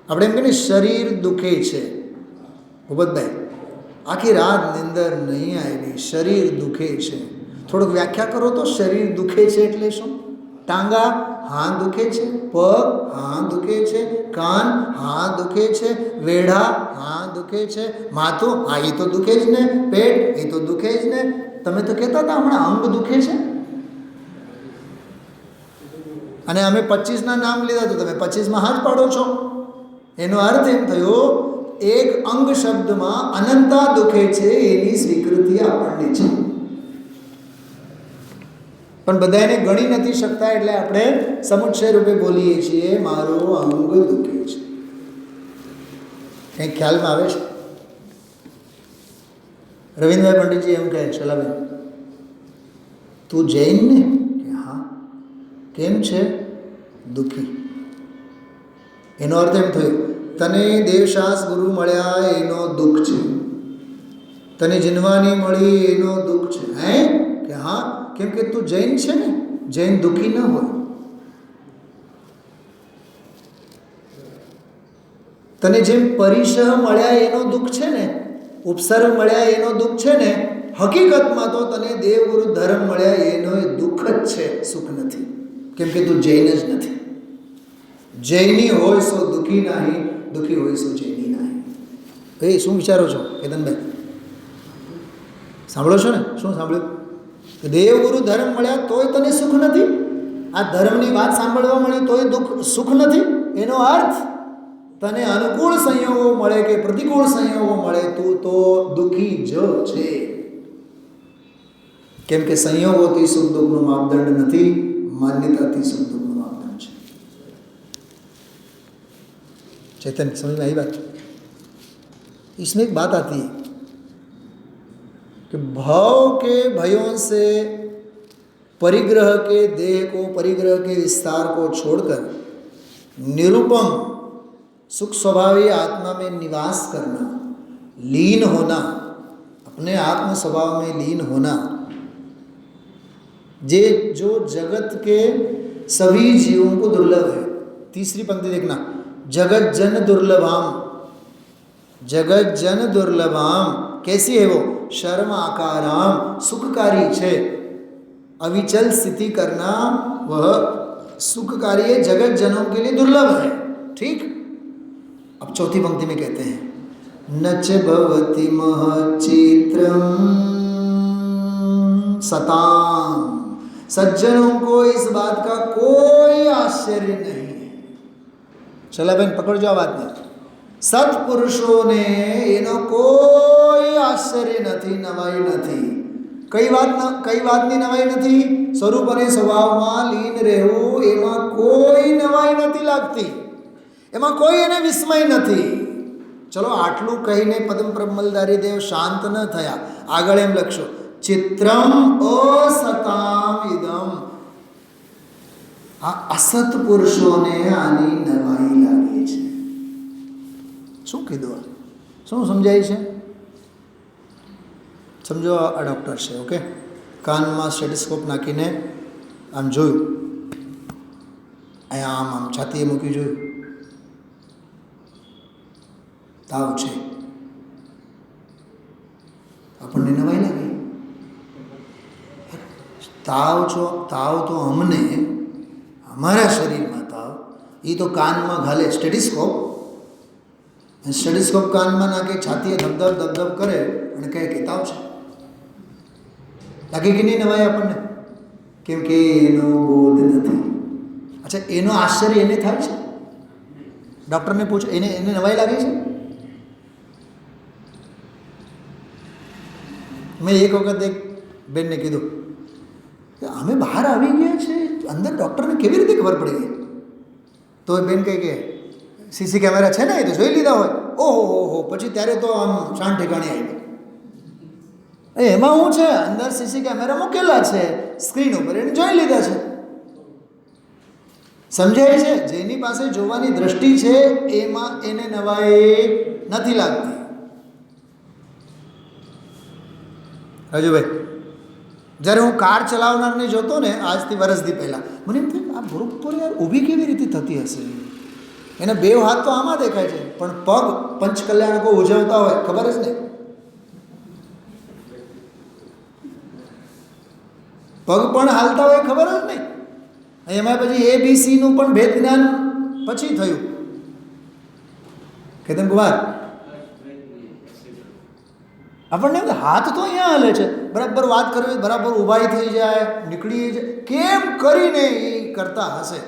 આપણે એમ કહીએ શરીર દુખે છે. ભૂપતભાઈ, આખી રાત નિંદર નહીં આવી, શરીર દુખે છે. થોડુંક વ્યાખ્યા કરો તો. શરીર દુખે છે એટલે શું? ટાંગા હા દુખે છે, પગ હા દુખે છે, કાન હા દુખે છે, વેઢા હા દુખે છે, માથું હા એ તો દુખે જ ને, પેટ એ તો દુખે જ ને. તમે તો કહેતા હતા હમણાં અંગ દુખે છે. અને અમે 25ના નામ લીધા તો તમે 25માં હાથ પાડો છો. એનો અર્થ એમ થયો એક અંગ શબ્દમાં અનંતા દુખે છે એની સ્વીકૃતિ આપણને છે. પણ બધા એને ગણી નથી શકતા એટલે આપણે સમુચ્ચય રૂપે બોલીએ છીએ મારો અંગ દુખે છે. કંઈક ખ્યાલમાં આવે છે? રવિન્દ્રભાઈ પંડિતજી એમ કહે, ચલાબેન તું જૈન ને? કે હા. કેમ છે? દુઃખી. એનો અર્થ એમ થયો તને દેવશાસ ગુરુ મળ્યા એનો દુઃખ છે, તને જીનવાની મળી એનો દુઃખ છે. હે? કે હા. કેમ કે તું જૈન છે ને, જૈન દુઃખી ન હોય. તને જેમ પરિસહ મળ્યા એનો દુઃખ છે ને, ઉપસર્ગ મળ્યા એનો દુઃખ છે ને, હકીકતમાં તો તને દેવગુરુ ધર્મ મળ્યા એનો દુઃખ જ છે, સુખ નથી. કેમ કે તું જૈન જ નથી. જૈની હોય સો દુઃખી નહીં, દુઃખી હોય સો જૈની નહીં. એ શું વિચારો છો કેતનભાઈ? સાંભળો છો ને? શું સાંભળ્યું? દેવગુરુ ધર્મ મળ્યા તોય તને સુખ નથી. આ ધર્મની વાત સાંભળવા મળી તોય સુખ નથી. એનો અર્થ તને અનુકૂળ સંયોગો મળે કે પ્રતિકૂળ સંયોગો મળે, તું તો દુઃખી જ છે. કેમ કે સંયોગોથી સુખ દુઃખનો માપદંડ નથી, માન્યતાથી સુખ દુઃખનો માપદંડ છે. चैतन्य समझ में आई बात? इसमें एक बात आती है कि भाव के भयों से परिग्रह के देह को, परिग्रह के विस्तार को छोड़कर निरुपम सुख स्वभावी आत्मा में निवास करना, लीन होना, अपने आत्म स्वभाव में लीन होना, जे जो जगत के सभी जीवों को दुर्लभ है. तीसरी पंक्ति देखना, जगत जन दुर्लभाम, जगत जन दुर्लभाम. कैसी है वो? शर्म आकाराम, सुखकारी है. अविचल स्थिति करना वह सुखकारी है, जगत जनों के लिए दुर्लभ है. ठीक. अब चौथी पंक्ति में कहते हैं, नच भवति महचित्रम सताम. सज्जनों को इस बात का कोई आश्चर्य नहीं है. चला बहन पकड़ जाओ बात में. સત્પુરુષોને એનો કોઈ આશ્ચર્ય નથી, નવાઈ નથી. કઈ વાતની નવાઈ નથી? સ્વરૂપ અને સ્વભાવમાં લીન રહેવું, એમાં કોઈ નવાઈ નથી લાગતી, એમાં કોઈ એને વિસ્મય નથી. ચલો આટલું કહીને પદમ પ્રમલદારી દેવ શાંત ન થયા. આગળ એમ લખશો, ચિત્રમ અસતામ ઇદમ. આ અસત પુરુષોને આની નવાઈ લાગે છે. શું કીધું? શું સમજાય છે? સમજો આ ડૉક્ટર છે, ઓકે, કાનમાં સ્ટેથોસ્કોપ નાખીને આમ જોયું, અહીંયા આમ છાતીએ મૂકી જોયું, તાવ છે. આપણને નવાઈ લાગી. તાવ તો અમને, અમારા શરીરમાં તાવ, એ તો કાનમાં ઘાલે સ્ટેથોસ્કોપ, સ્ટેથોસ્કોપ કાનમાં નાખે, છાતીએ ધબધબ કરે અને કહે કે તાવ છે. લાગે કે નહીં નવાઈ આપણને? કેમ કે એનો બોધ નથી. અચ્છા, એનો આશ્ચર્ય એને થાય છે? ડૉક્ટરને પૂછો, એને નવાઈ લાગે છે? મેં એક વખત એક બેનને કીધું કે અમે બહાર આવી ગયા છે, અંદર ડૉક્ટરને કેવી રીતે ખબર પડી ગઈ? તો એ બેન કહે કે સીસી કેમેરા છે ને, એ તો જોઈ લીધા હોય. ઓહો, પછી ત્યારે તો આમ શાંત ઠેકાણી આવી. એમાં શું છે? અંદર સીસી કેમેરા મૂકેલા છે, સ્ક્રીન ઉપર એને જોઈ લીધા છે. સમજાય છે? જેની પાસે જોવાની દ્રષ્ટિ છે એમાં એને નવાઈ નથી લાગતી. રાજુભાઈ, જ્યારે હું કાર ચલાવનારને જોતો ને આજથી વર્ષથી પહેલાં, મને એમ થાય આ બરોબર યાર ઊભી કેવી રીતે થતી હશે? એને બે હાથ તો આમાં દેખાય છે, પણ પગ પંચકલ્યાણકો ઉજવતા હોય, ખબર જ નહીં. પગ પણ હાલતા હોય, ખબર જ નહીં. એમાં પછી ABCનું પણ ભેદ જ્ઞાન પછી થયું. કેતન કુમાર, આપણને હાથ તો અહીંયા હાલે છે, બરાબર વાત કરવી, બરાબર ઊભાઈ થઈ જાય, નીકળી જાય, કેમ કરીને એ કરતા હશે?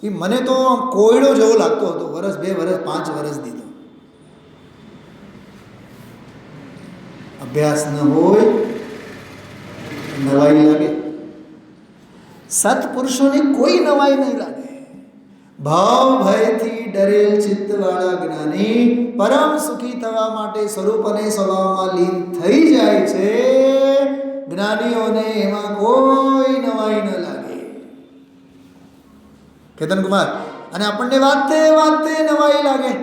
એ મને તો કોયડો જેવો લાગતો હતો. વર્ષ, 2 વર્ષ, 5 વર્ષ દીધો. અભ્યાસ ન હોય નવાઈ લાગે. સત્પુરુષોને કોઈ નવાઈ નહીં લાગે. ભાવ ભયથી ડરેલ ચિત્તવાળા જ્ઞાની પરમ સુખી થવા માટે સ્વરૂપ અને સ્વભાવમાં લીન થઈ જાય છે. જ્ઞાનીઓને એમાં કોઈ નવાઈ ન લાગે. કેતન કુમાર, અને આપણને વાતે નવાઈ લાગે.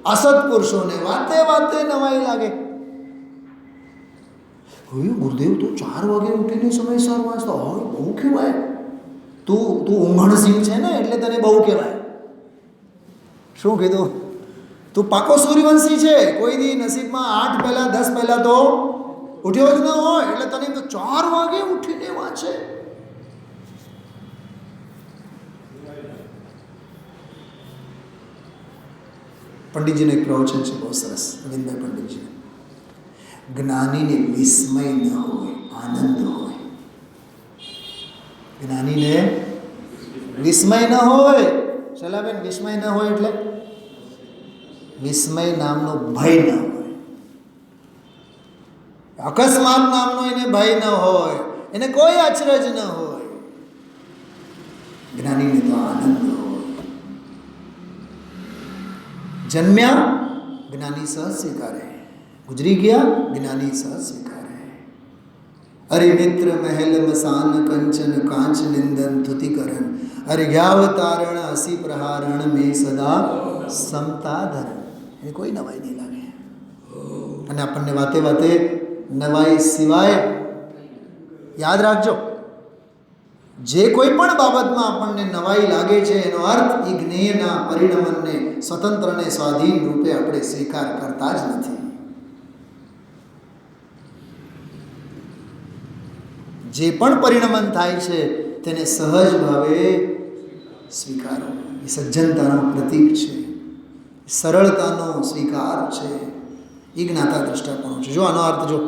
અસત્પુરુષોને વાતે નવાઈ લાગે. ગુરુદેવ તો 4 વાગે ઉઠીને સમયસર વાંચતો હોય, બહુ કહેવાય. તું ઊંઘણસિંહ છે ને એટલે તને બહુ કહેવાય. શું કીધું? તું પાકો સૂર્યવંશી છે, કોઈ દી નસીબમાં 8 પહેલા 10 પહેલા તો ઉઠ્યો જ ન હોય, એટલે તને તો 4 વાગે ઉઠીને વાંચે. પંડિતજીને એક પ્રવચન છે બહુ સરસ, અરવિંદભાઈ પંડિતજી. જ્ઞાનીને વિસ્મય ન હોય, આનંદ હોય. જ્ઞાનીને વિસ્મય ન હોય. શૈલાબેન, વિસ્મય ન હોય એટલે વિસ્મય નામનો ભય ન હોય, અકસ્માત નામનો એને ભય ન હોય, એને કોઈ અચરજ ન હોય. જ્ઞાનીને તો આનંદ હોય. જન્મ્યા જ્ઞાની સહ સ્વીકારે, ગુજરી ગયા જ્ઞાની સહ સ્વીકારે. અરે મિત્ર મહેલ મસાન કંચન કાંચ નિંદન ધુતિકરણ, અરે જ્ઞાવતારણ હસી પ્રહારણ મેં સદા સમતા ધરણ. એ કોઈ નવાઈ નહીં લાગે. અને આપણને વાતે વાતે નવાઈ સિવાય યાદ રાખજો, જે કોઈ પણ બાબતમાં આપણને નવાઈ લાગે છે એનો અર્થ એ જ્ઞેયના પરિણમનને સ્વતંત્રને સ્વાધીન રૂપે આપણે સ્વીકાર કરતા જ નથી. જે પણ પરિણમન થાય છે તેને સહજ ભાવે સ્વીકારો. એ સજ્જનતાનું પ્રતીક છે, સરળતાનો સ્વીકાર છે, એ જ્ઞાતા દ્રષ્ટાપણું છે. જો આનો અર્થ જો,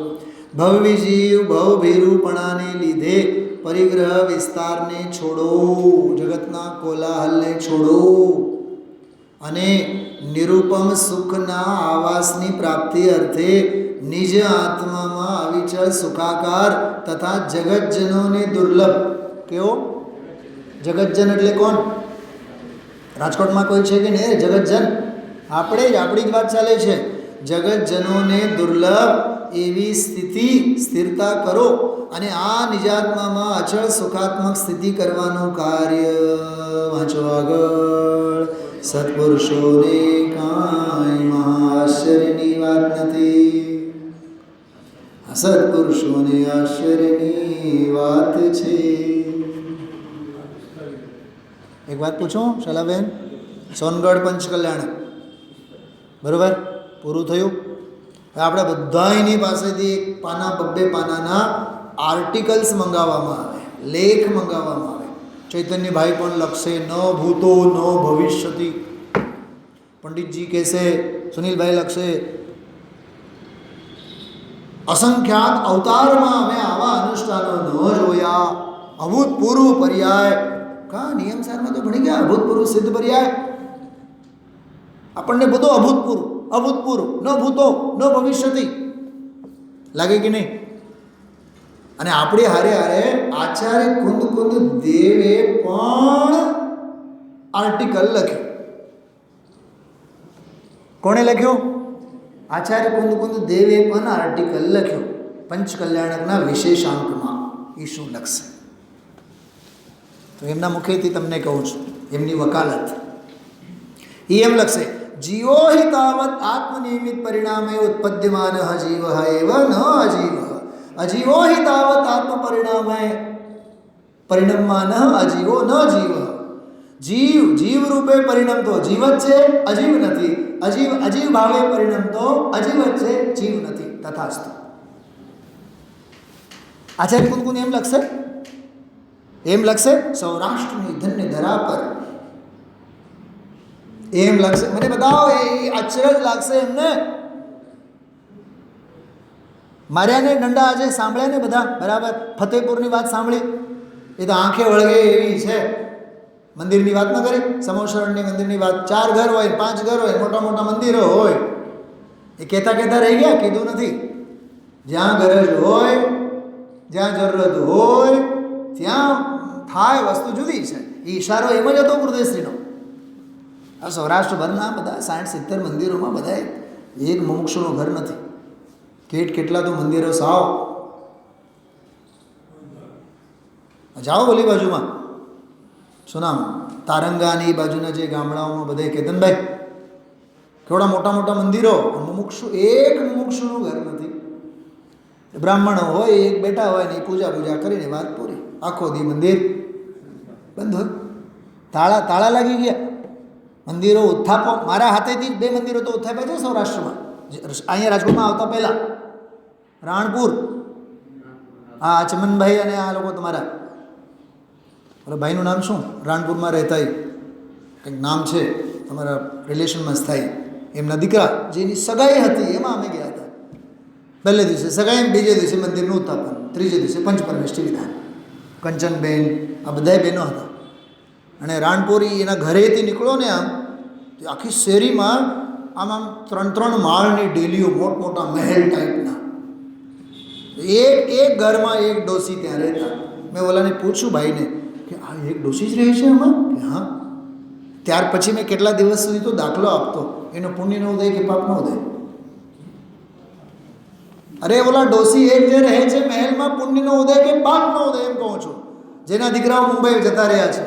ભવવિજીવ ભવભીરૂપણાને લીધે પરિગ્રહ વિસ્તારને છોડો, જગતના કોલાહલને છોડો અને નિરૂપમ સુખના આવાસની પ્રાપ્તિ અર્થે નિજ આત્મામાં અવિચળ સુખાકાર તથા જગતજનોને દુર્લભ. કેવો જગતજન એટલે કોણ? રાજકોટમાં કોઈ છે કે નહીં જગતજન? આપણે જ, આપણી જ વાત ચાલે છે. જગતજનોને દુર્લભ એવી સ્થિતિ સ્થિરતા કરો અને આ નિજાત્મામાં અચળ સુખાત્મક સ્થિતિ કરવાનું કાર્ય. વાંચો આગળ. સત્પુરુષોને કાંઈ આશ્ચર્યની વાત નથી. સત્પુરુષોને આશ્ચર્યની વાત છે. એક વાત પૂછું શૈલાબેન, સોનગઢ પંચકલ્યાણ બરોબર પૂરું થયું. હવે આપણે બધાની પાસેથી એક પાના 2 પાનાના આર્ટિકલ્સ મંગાવવામાં આવે, લેખ મંગાવવામાં આવે. ચૈતન્યભાઈ પણ લખશે, ન ભૂતો ન ભવિષ્યતિ. પંડિતજી કહેશે, સુનિલભાઈ લખશે, અસંખ્યાત અવતારમાં અમે આવા અનુષ્ઠાનો ન જોયા. અભૂતપૂર્વ પર્યાય. કા નિયમ સારમાં તો ભણી ગયા, અભૂતપૂર્વ સિદ્ધ પર્યાય. આપણને બધો અભૂતપૂર્વ, અભૂતપૂર્વ, ન ભૂતો ન ભવિષ્યતિ લાગે કે નહીં? અને આપણે હારે હારે આચાર્ય કુંદ કુંદ દેવે પણ આર્ટિકલ લખ્યું. કોણે લખ્યું? આચાર્ય કુંદ કુંદ દેવે પણ આર્ટિકલ લખ્યું પંચકલ્યાણકના વિશેષાંકમાં. એ શું લખશે? તો એમના મુખેથી તમને કહું છું, એમની વકાલત. એ એમ લખશે, જીવો હિ તાવત આત્મનિયમિત પરિણામે ઉત્પદ્યમાન જીવ એવ ન અજીવ. અજીવો હિ તાવત આત્મ પરિણામે પરિણમમાન અજીવો ન જીવ. જીવ જીવ રૂપે પરિણમતો જીવ જ છે, અજીવ નથી. અજીવ અજીવ ભાવે પરિણમતો અજીવ જ છે, જીવ નથી. તથાસ્તુ. આચાર્ય કુંદ કુંદ એમ લખશે, એમ લખશે સૌરાષ્ટ્રની ધન્ય ધરા પર. એમ લખશે. મને બતાવો, એ અચરજ લાગશે એમને. માર્યાને દંડા આજે સાંભળ્યા ને બધા બરાબર. ફતેપુરની વાત સાંભળી, એ તો આંખે વળગે એવી છે. મંદિરની વાત ન કરી, સમોસરણની મંદિરની વાત. 4 ઘર હોય, 5 ઘર હોય, મોટા મોટા મંદિરો હોય. એ કહેતા કહેતા રહી ગયા, કીધું નથી. જ્યાં ગરજ હોય, જ્યાં જરૂરત હોય ત્યાં થાય વસ્તુ જુદી છે. એ ઈશારો એમ જ હતો ગુરુદેવશ્રીનો. આ સૌરાષ્ટ્રભરના બધા 60-70 મંદિરોમાં બધા એક મુમુક્ષુનું ઘર નથી. કેટલા તો મંદિરો સાવ. જાઓ ઓલી બાજુમાં, શું નામ, તારંગાની બાજુના જે ગામડાઓમાં બધા, કેતનભાઈ, કેવડા મોટા મોટા મંદિરો. મુમુક્ષુ, એક મુમુક્ષુનું ઘર નથી. બ્રાહ્મણો હોય, એક બેટા હોય ને એ પૂજા કરીને વાત પૂરી. આખો દી મંદિર બંધ હોય. તાળા લાગી ગયા. મંદિરો ઉત્થાપો મારા હાથેથી 2 મંદિરો તો ઉત્થાપ્યા છે સૌરાષ્ટ્રમાં, અહીંયા રાજકોટમાં આવતા પહેલાં. રાણપુર, હા ચમનભાઈ અને આ લોકો તમારા, ઓલા ભાઈનું નામ શું, રાણપુરમાં રહેતા કંઈક નામ છે તમારા રિલેશનમાં સ્થાયી, એમના દીકરા જેની સગાઈ હતી એમાં અમે ગયા હતા. પહેલે દિવસે સગાઈ, બીજે દિવસે મંદિરનું ઉત્થાપન, ત્રીજે દિવસે પંચપરમેષ્ઠી વિધાન. કંચનબેન આ બધાય બહેનો હતા. અને રાણપુરી એના ઘરેથી નીકળો ને આમ આખી શેરીમાં આમ 3 માળની ડેલીઓ, મોટા મહેલ ટાઈપના. એક ઘરમાં એક ડોસી ત્યાં રહેતા. મેં ઓલાને પૂછ્યું ભાઈને કે આ એક ડોસી જ રહે છે આમાં, કે હા. ત્યાર પછી મેં કેટલા દિવસ સુધી તો દાખલો આપતો, એનો પુણ્યનો ઉદય કે પાપનો ઉદય. અરે ઓલા ડોસી એક જે રહે છે મહેલમાં, પુણ્યનો ઉદય કે પાપનો ઉદય એમ કહું છું. જેના દીકરાઓ મુંબઈ જતા રહ્યા છે,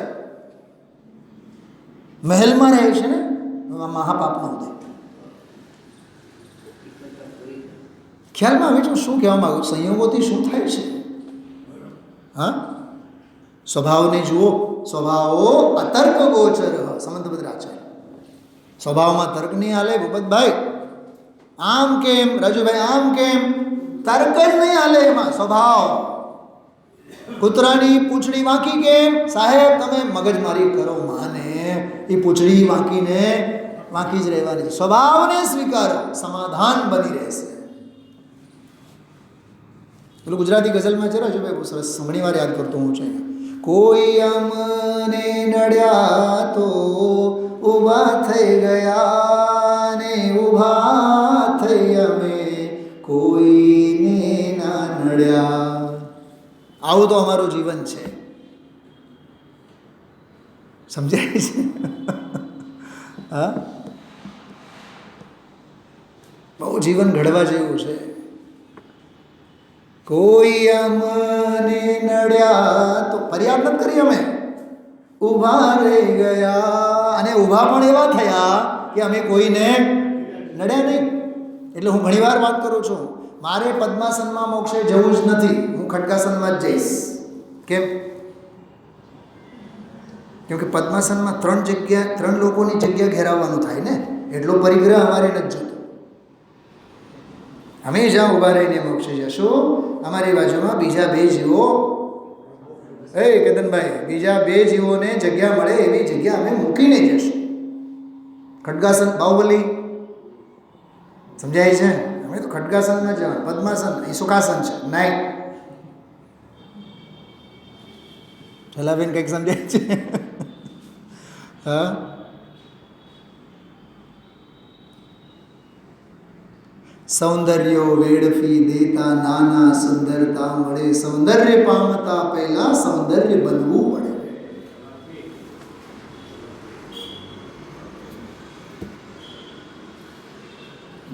મહેલમાં રહે છે ને, મહાપાપનો ઉદય. ખ્યાલમાં આવે છે શું કહેવા માગું, સંયોગોથી શું થાય છે? હા, સ્વભાવને જુઓ. સ્વભાવો અતર્ક ગોચર, સમંતભદ્રાચાર્ય. સ્વભાવમાં તર્ક નહીં હાલે ભૂપતભાઈ. આમ કેમ રાજુભાઈ, આમ કેમ, તર્ક જ નહીં હાલે એમાં. સ્વભાવ. કૂતરાની પૂંછડી વાંકી કેમ? સાહેબ તમે મગજમારી કરો માને, એ પૂંછડી વાંકીને વાંકી જ રહેવાની છે. સ્વભાવને સ્વીકારો, સમાધાન બની રહેશે. પેલું ગુજરાતી ગઝલમાં છે રાજુભાઈ, બહુ સરસ, ઘણી વાર યાદ કરતો હું છે. કોઈ અમને નડ્યા તો ઊભા થઈ ગયા ને ઊભા થઈ અમે કોઈને ના નડ્યા. આવું તો અમારું જીવન છે. સમજાય છે? હા, બહુ જીવન ઘડવા જેવું છે. કોઈ અમને નડ્યા તો ફરિયાદ નથી કરી અમે, ઊભા રહી ગયા. અને ઊભા પણ એવા થયા કે અમે કોઈને નડ્યા નહીં. એટલે હું ઘણીવાર વાત કરું છું, મારે પદ્માસનમાં મોક્ષે જવું જ નથી, હું ખડગાસનમાં જ જઈશ. કેમ? કેમકે પદ્માસનમાં 3 લોકોની જગ્યા ઘેરાવવાનું થાય ને, એટલો પરિગ્રહ અમારે નથી જતો. અમે જ્યાં ઊભા રહીને મોક્ષે જશું, અમારી બાજુમાં બીજા 2 જીવો, કેતનભાઈ, બીજા 2 જીવોને જગ્યા મળે એવી જગ્યા અમે મૂકીને જશું. ખડગાસન, બાહુબલી, સમજાય છે? અમે તો ખડગાસનમાં જવાનું, પદ્માસન એ સુખાસન છે, નાઇટ. છલાબેન કંઈક સમજાય છે? હા, સૌંદર્યો વેડફી દેતા નાના સુંદરતા મળે. સૌંદર્ય પામતા પહેલા સૌંદર્ય બનવું પડે.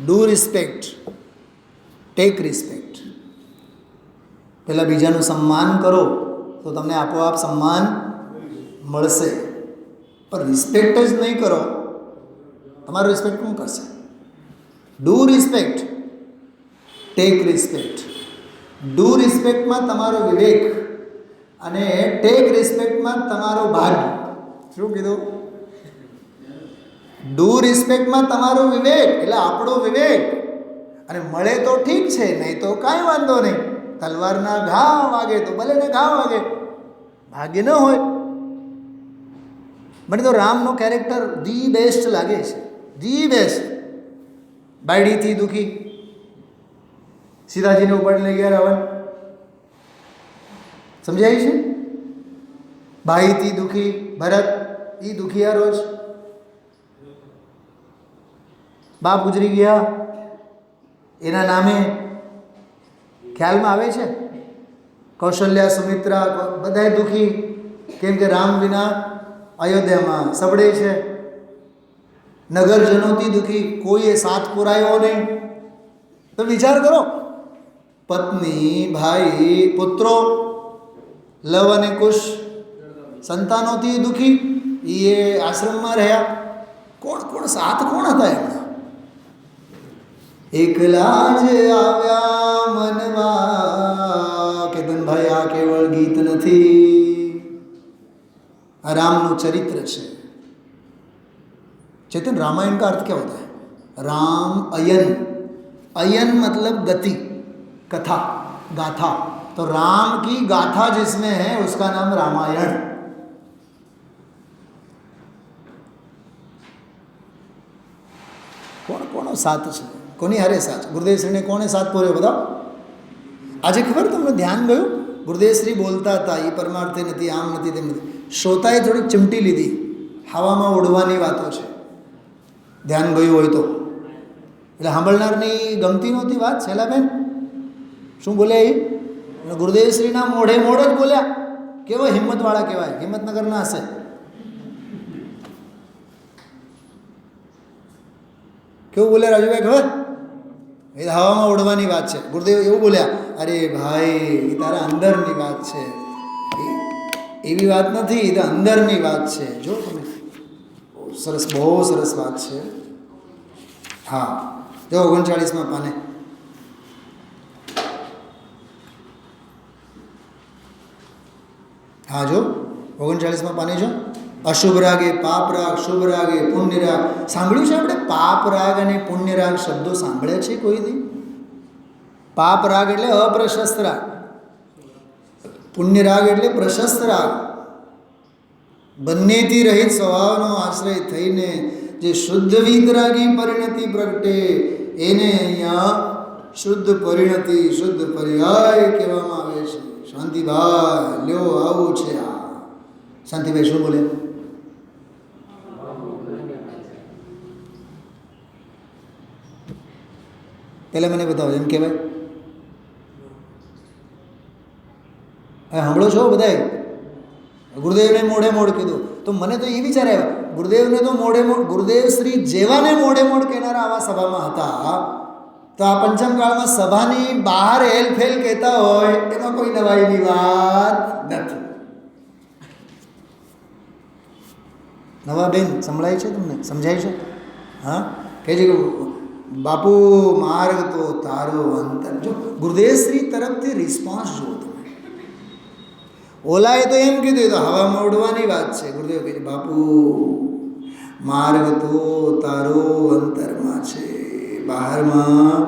Do respect, take respect. પહેલા બીજાનું સન્માન કરો તો તમને આપોઆપ સન્માન મળશે. પણ રિસ્પેક્ટ જ નહીં કરો, તમારું રિસ્પેક્ટ કોણ કરશે? Do respect, take respect. Do રિસ્પેક્ટમાં તમારો વિવેક અને ટેક રિસ્પેક્ટમાં તમારો ભાગ્ય. શું કીધું? ડુ રિસ્પેક્ટમાં તમારો વિવેક એટલે આપણો વિવેક, અને મળે તો ઠીક છે, નહીં તો કાંઈ વાંધો નહીં. તલવારના ઘા વાગે તો ભલે ને ઘા વાગે, ભાગ્ય ન હોય. મને તો રામનો કેરેક્ટર ધી બેસ્ટ લાગે છે, ધી બેસ્ટ. બાયડીથી દુઃખી, સીતાજીને ઉપાડી લઈ ગયા રાવણ. સમજાય છે? ભાઈથી દુઃખી ભરત, એ દુખિયારો જ. બાપ ગુજરી ગયા એના નામે ખ્યાલમાં આવે છે. કૌશલ્યા, સુમિત્રા બધાય દુઃખી, કેમ કે રામ વિના અયોધ્યામાં સબડે છે. નગરજનોથી દુઃખી, કોઈએ સાથ પુરાયો નહીં. તો વિચાર કરો, પત્ની, ભાઈ, પુત્રો, લવ અને કુશ, સંતાનોથી દુઃખી, એ આશ્રમમાં રહ્યા. કોણ સાથ કોણ હતા એમના? એકલા જ આવ્યા મનમાં. કેતનભાઈ, આ કેવળ ગીત નથી, આ રામનું ચરિત્ર છે. चेतन, रामायण का अर्थ क्या होता है? राम अयन, अयन मतलब गति, कथा, गाथा। तो राम की गाथा जिसमें है उसका नाम रामायण। કોણ કોનો સાથ છે, કોની હારે સાથ? ગુરુદેવશ્રીને કોણે સાથ પૂર્યો बताओ? આજે ખબર તમને ધ્યાન ગયું? ગુરુદેવશ્રી બોલતા હતા એ પરમાર્થે નથી, આમ નથી, તેમ નથી. શ્રોતાએ થોડીક ચીમટી લીધી, હવામાં ઉડવાની વાતો છે. ધ્યાન ગયું હોય તો એટલે સાંભળનારની ગમતી નહોતી વાત. શૈલાબેન શું બોલ્યા એ? ગુરુદેવશ્રીના મોઢે મોઢ જ બોલ્યા. કેવો હિંમતવાળા કહેવાય, હિંમતનગરના હશે. કેવું બોલ્યા રાજુભાઈ ખબર? એ હવામાં ઉડવાની વાત છે. ગુરુદેવ એવું બોલ્યા, અરે ભાઈ એ તારા અંદરની વાત છે, એવી વાત નથી, એ તો અંદરની વાત છે. જો તમે સરસ, બહુ સરસ વાત છે. હા જો 39માં પાને. હા જો 39માં પાને જો, અશુભ રાગે પાપ રાગ, શુભ રાગે પુણ્ય રાગ. સાંભળ્યું છે આપણે પાપ રાગ અને પુણ્ય રાગ શબ્દો સાંભળ્યા છે કોઈ દી? પાપ રાગ એટલે અપ્રશસ્ત રાગ, પુણ્ય રાગ એટલે પ્રશસ્ત રાગ. બંનેથી રહિત સ્વભાવનો આશ્રય થઈને જે શુદ્ધ વિતરાગી પરિણતિ પ્રગટે એને અહીંયા શુદ્ધ પરિણતિ, શુદ્ધ પર્યાય કહેવામાં આવે છે. શાંતિભાઈ લ્યો આવું છે. આ શાંતિભાઈ શું બોલે? પહેલાં મને બતાવો, એમ કહેવાય. હવે સાંભળો છો બધાય? ગુરુદેવને મોઢે મોઢ કીધું તો મને તો એ વિચાર આવ્યા, ગુરુદેવને તો મોઢે મોઢ, ગુરુદેવ શ્રી જેવાને મોઢે મોઢ કહેનારા આવા સભામાં હતા, તો આ પંચમકાળમાં સભાની બહાર હેલફેલ કહેતા હોય એમાં કોઈ નવાઈની વાત નથી. નવા બેન સંભળાય છે તમને? સમજાય છે? હા કહે છે કે બાપુ માર્ગ તો તારો અંતર. જો ગુરુદેવશ્રી તરફથી રિસ્પોન્સ જુઓ તમે. ઓલાએ તો એમ કીધું તો હવામાં ઉડવાની વાત છે. ગુરુદેવ કહે છે બાપુ માર્ગ તો તારો અંતરમાં છે, બહારમાં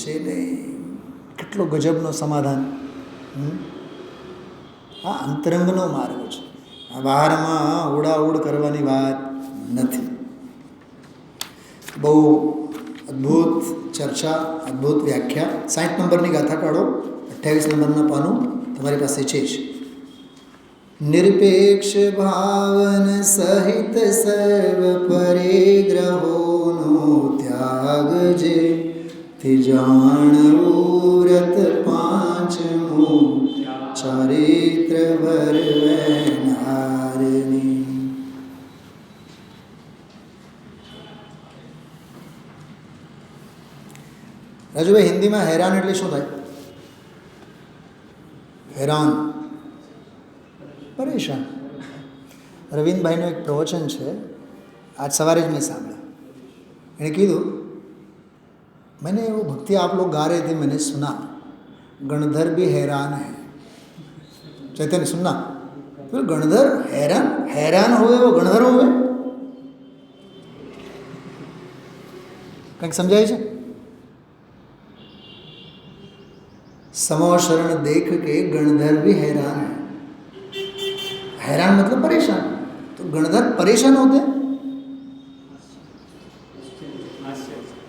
છે નહીં. કેટલો ગજબનો સમાધાન. હા અંતરંગનો માર્ગ છે, આ બહારમાં ઉડાઉડ કરવાની વાત નથી. બહુ અદ્ભુત ચર્ચા, અદ્ભુત વ્યાખ્યા. 60 નંબરની ગાથા કાઢો, 28 નંબરના પાનું તમારી પાસે છે જ. નિરપેક્ષ ભાવન સહિત સર્વ પરિગ્રહોનો ત્યાગ જે તે જાણવું વ્રત પાંચમું ચારિત્ર ભરવેનારની. રાજુભાઈ હિન્દીમાં હેરાન એટલે શું થાય? હેરાન, પરેશાન. રવિન્દભાઈનું એક પ્રવચન છે, આજ સવારે જ મેં સાંભળ્યું. એણે કીધું मैंने वो भक्ति आप लोग गा रहे थे, मैंने सुना गणधर भी हैरान है. चैतन्य सुनना तो गणधर हैरान, हैरान हुए वो गणधर हुए. કંઈક સમજાય છે? समो शरण देख के गणधर भी हैरान है. हैरान मतलब परेशान. तो गणधर परेशान होते हैं.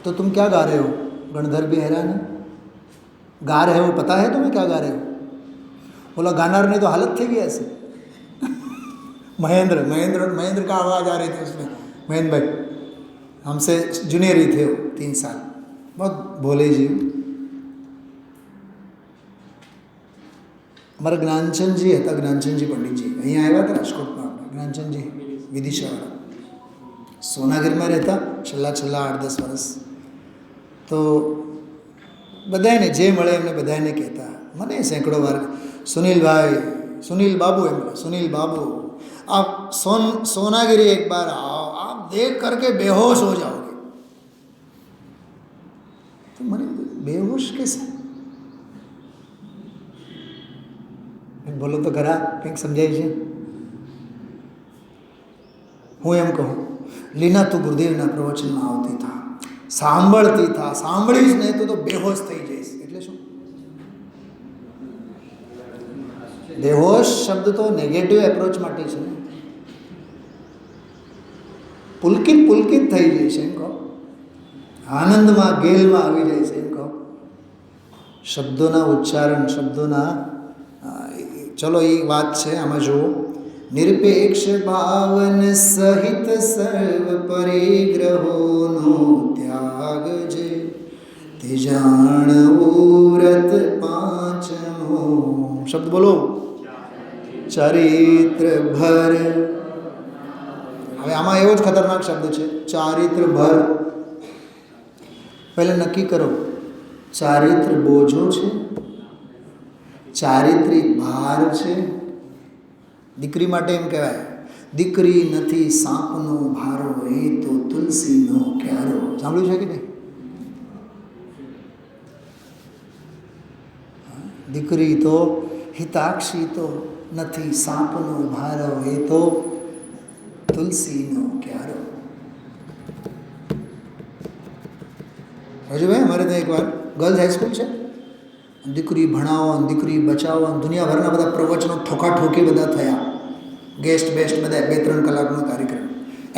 तो तुम क्या गा रहे हो? गणधर भी हैरान है. गा रहे हो, पता है तुम्हें क्या गा रहे हो? बोला गानार ने तो हालत थी गई ऐसे. महेंद्र महेंद्र महेंद्र का आवाज़ आ रही थी उसमें. महेंद्र भाई हमसे जूनियर ही थे वो, 3 साल. बहुत भोले जी. અમારા જ્ઞાનચંદજી હતા, જ્ઞાનચંદજી પંડિતજી અહીંયા આવ્યા હતા રાજકોટમાં. જ્ઞાનચંદજી વિદિશાવાળા સોનાગીરમાં રહેતા છેલ્લા 8-10 વર્ષ. તો બધાને જે મળે એમને બધાને કહેતા, મને સેંકડો વાર સુનિલભાઈ, સુનિલ બાબુ, એમ સુનિલ બાબુ आप सोनागिरी एक बार आओ, आप देख करके बेहोश हो जाओगे. तो मैंने बेहोश कैसे? બોલો તો ખરા, કંઈક સમજાય છે? હું એમ કહું લીના તું ગુરુદેવના પ્રવચનમાં આવતી થા, સાંભળતી થા, સાંભળીશ નહીં તો બેહોશ થઈ જઈશ. એટલે શું? બેહોશ શબ્દ તો નેગેટિવ એપ્રોચ માટે છે ને. પુલકિત પુલકિત થઈ જઈશ એમ કહો, આનંદમાં ગેલમાં આવી જાય છે એમ કહો. શબ્દોના ઉચ્ચારણ, શબ્દોના ચલો એ વાત છે. આમાં જુઓ, નિરપેક્ષ ભાવન સહિત સર્વ પરિગ્રહોનો ત્યાગ જે તે જાણવું વ્રત પાંચમો. શબ્દ બોલો. ચારિત્ર ભર. હવે આમાં એવો જ ખતરનાક શબ્દ છે, ચારિત્ર ભર. પહેલે નક્કી કરો, ચારિત્ર બોજો છે, ચારિત્રિક ભાર છે. દીકરી માટે એમ કહેવાય, દીકરી નથી સાપનો ભારો, એ તો તુલસીનો ક્યારો. સાંભળ્યું છે કે નહીં? દીકરી તો હિતાક્ષી તો નથી સાપનો ભારો, એ તો તુલસીનો ક્યારો. હજુ ભાઈ અમારે ત્યાં એકવાર ગર્લ્સ હાઈસ્કૂલ છે, દીકરી ભણાવો, દીકરી બચાવો, દુનિયાભરના બધા પ્રવચનો ઠોકાઠોકી બધા થયા, ગેસ્ટ બેસ્ટ બધા 2-3 કલાકનો કાર્યક્રમ.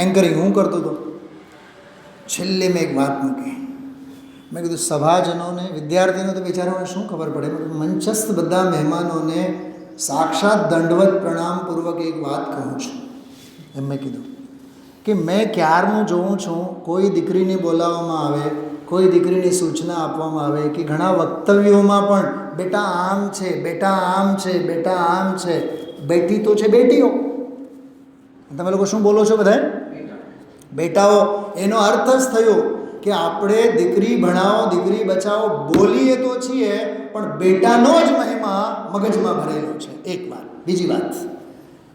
એન્કરિંગ હું કરતો હતો. છેલ્લે મેં એક વાત મૂકી. મેં કીધું સભાજનોને, વિદ્યાર્થીઓને તો બિચારાઓને શું ખબર પડે. મંચસ્થ બધા મહેમાનોને સાક્ષાત દંડવત પ્રણામપૂર્વક એક વાત કહું છું. એમ મેં કીધું કે મેં ક્યારનું જોઉં છું, કોઈ દીકરીને બોલાવવામાં આવે, કોઈ દીકરીને સૂચના આપવામાં આવે કે ઘણા વક્તવ્યોમાં પણ બેટા આમ છે, બેટા આમ છે, બેટા આમ છે. બેટી તો છે બેટીઓ, તમે લોકો શું બોલો છો બધા? બેટાઓ. એનો અર્થ જ થયો કે આપણે દીકરી ભણાવો, દીકરી બચાવો બોલીએ તો છીએ, પણ બેટાનો જ મહિમા મગજમાં ભરેલો છે. એક વાત. બીજી વાત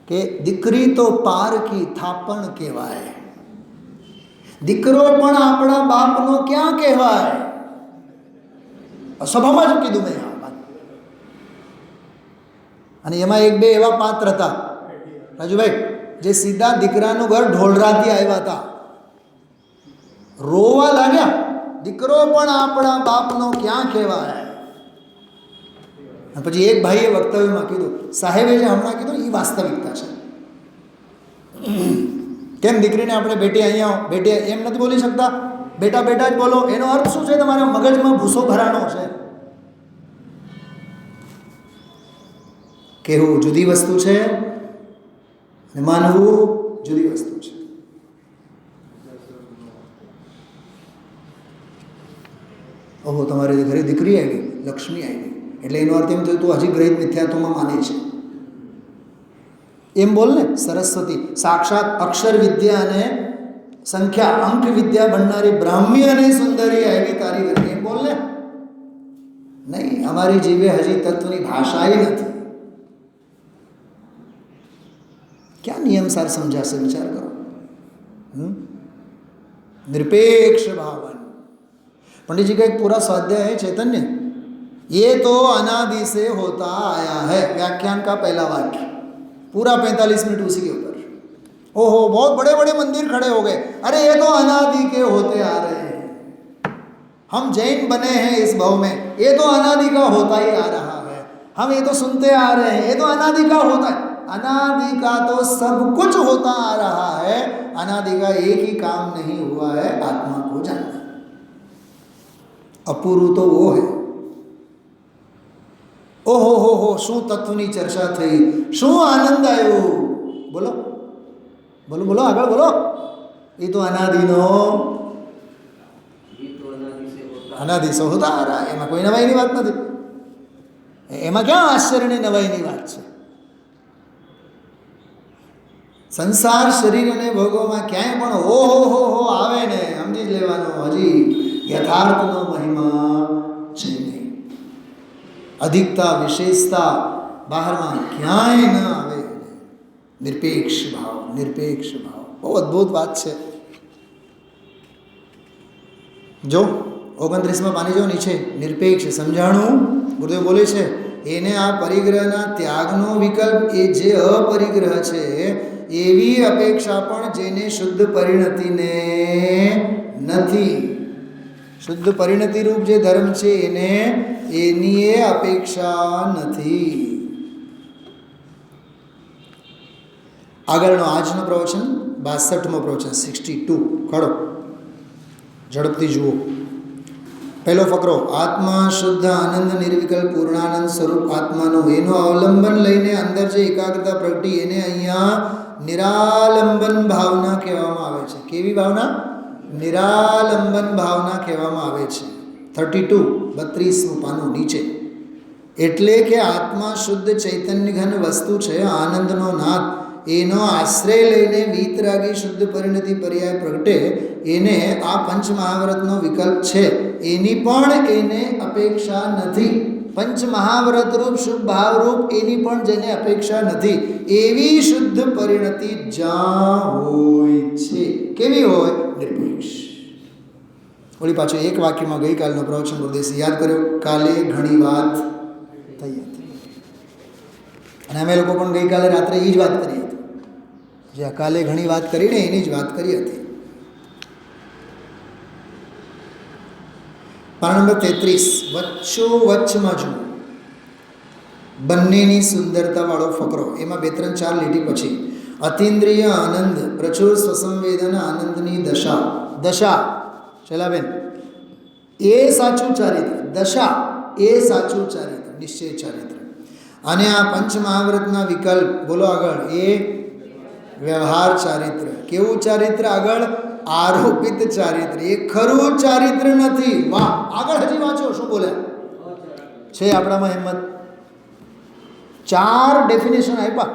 કે દીકરી તો પારકી થાપણ કહેવાય, દીકરો પણ આપણા બાપનો ક્યાં કહેવાય. સભામાં જ કીધું મેં આ વાત. અને એમાં 1-2 એવા પાત્ર હતા રાજુભાઈ, જે સીધા દીકરાનું ઘર ઢોલરાથી આવ્યા હતા, રોવા લાગ્યા, દીકરો પણ આપણા બાપનો ક્યાં કહેવાય. અને પછી એક ભાઈએ વક્તવ્યમાં કીધું, સાહેબે જે હમણાં કીધું એ વાસ્તવિકતા છે. કેમ દીકરીને આપણે બેટી અહીંયા આવો, બેટી એમ નથી બોલી શકતા? બેટા બેટા જ બોલો. એનો અર્થ શું છે? તમારા મગજમાં ભૂસો ભરાણો છે. કહેવું જુદી વસ્તુ છે અને માનવું જુદી વસ્તુ છે. ઓહો, તમારે ઘરે દીકરી આવી, લક્ષ્મી આવી, એટલે એનો અર્થ એમ થયું તું હજી ગ્રહિત મિથ્યાત્વમાં માને છે. એમ બોલ ને. સરસ્વતી સાક્ષાત અક્ષર વિદ્યા અને સંખ્યા અંક વિદ્યા ભણનારી બ્રાહ્મી અને સુંદરી આવી તારી ઘરે, એમ બોલ ને. નહીં, અમારી જીવે હજી તત્વની ભાષા નથી. ક્યાં નિયમ સાર સમજાશે? વિચાર કરો. निरपेक्ष भावन. पंडित जी का एक पूरा स्वाध्याय है चैतन्य, ये तो अनादि से होता आया है. व्याख्यान का पहला वाक्य, पूरा 45 मिनट उसी के ऊपर. ओहो, बहुत बड़े बड़े मंदिर खड़े हो गए. अरे ये तो अनादि के होते आ रहे हैं. हम जैन बने हैं इस भाव में, ये तो अनादि का होता ही आ रहा है. हम ये तो सुनते आ रहे हैं, ये तो अनादि का होता है. अनादि का तो सब कुछ होता आ रहा है. अनादि का एक ही काम नहीं हुआ है, आत्मा को जानना. अपूर्व तो वो है. ओहो हो, શું તત્વની ચર્ચા થઈ, શું આનંદ આવ્યો. બોલો બોલો બોલો, આગળ બોલો. એ તો અનાદિનો, અનાદિ સે હોતા આ રહા. એમાં કોઈ નવાઈની વાત નથી. એમાં ક્યાં આશ્ચર્યની નવાઈની વાત છે? સંસાર શરીર અને ભોગોમાં ક્યાંય પણ ઓહો હો આવે ને સમજી જ લેવાનો, હજી યથાર્થનો મહિમા છે નહીં. અધિકતા વિશેષતા બહારમાં ક્યાંય ન આવે. નિરપેક્ષ ભાવ, નિરપેક્ષ ભાવ. બહુ અદ્ભુત વાત છે. જો 29માં પાની જો નીચે નિરપેક્ષ સમજાણું ગુરુદેવ બોલે છે. એને આ પરિગ્રહના ત્યાગનો વિકલ્પ, એ જે અપરિગ્રહ છે એવી અપેક્ષા પણ જેને શુદ્ધ પરિણતિને નથી. શુદ્ધ પરિણતિ રૂપ જે ધર્મ છે એને એની એ અપેક્ષા નથી. આગળનો આજનો પ્રવચન 62મો પ્રવચન 62. કાઢો, ઝડપથી જુઓ. પહેલો ફકરો. આત્મા શુદ્ધ આનંદ નિર્વિકલ્પ પૂર્ણાનંદ સ્વરૂપ આત્માનો એનો અવલંબન લઈને અંદર જે એકાગ્રતા પ્રગટી એને અહીંયા નિરાલંબન ભાવના કહેવામાં આવે છે. કેવી ભાવના? નિરાલંબન ભાવના કહેવામાં આવે છે. 32 32મું પાનું નીચે. એટલે કે આત્મા શુદ્ધ ચૈતન્ય ઘન વસ્તુ છે, આનંદનો નાદ. એનો આશ્રય લઈને વીતરાગી શુદ્ધ પરિણતિ પર્યાય પ્રગટે એને આ પંચમહાવ્રતનો વિકલ્પ છે. એની પણ એને અપેક્ષા નથી. પંચમહાવ્રત રૂપ શુભ ભાવરૂપ એની પણ જેને અપેક્ષા નથી એવી શુદ્ધ પરિણતિ જ્યાં હોય છે. કેવી હોય? નિરપેક્ષ. વળી પાછું એક વાક્યમાં ગઈકાલનો પ્રવચન ઉદ્દેશ યાદ કર્યો. કાલે ઘણી વાત થઈ હતી અને અમે લોકો પણ ગઈકાલે રાત્રે એ જ વાત કરી હતી. જે કાલે ઘણી વાત કરીને એની જ વાત કરી હતી. પાના નંબર 33 વચ્ચોવચ્ચમાં જુઓ. બંનેની સુંદરતાવાળો ફકરો. એમાં 2 3 4 લીટી પછી અતિન્દ્રિય આનંદ પ્રચુર સ્વસંવેદન આનંદની દશા. દશા ચલાબેન એ સાચું ચારિત્ર. દશા એ સાચું ચારિત્ર, નિશ્ચય ચારિત્ર. અને આ પંચમહાવ્રતના વિકલ્પ બોલો આગળ. એ વ્યવહાર ચારિત્ર. કેવું ચારિત્ર? આગળ આરોપિત ચારિત્ર. એ ખરું ચારિત્ર નથી. વાહ! આગળ હજી વાંચો શું બોલ્યા છે આપણામાં હિંમત. 4 ડેફિનેશન આપ્યા.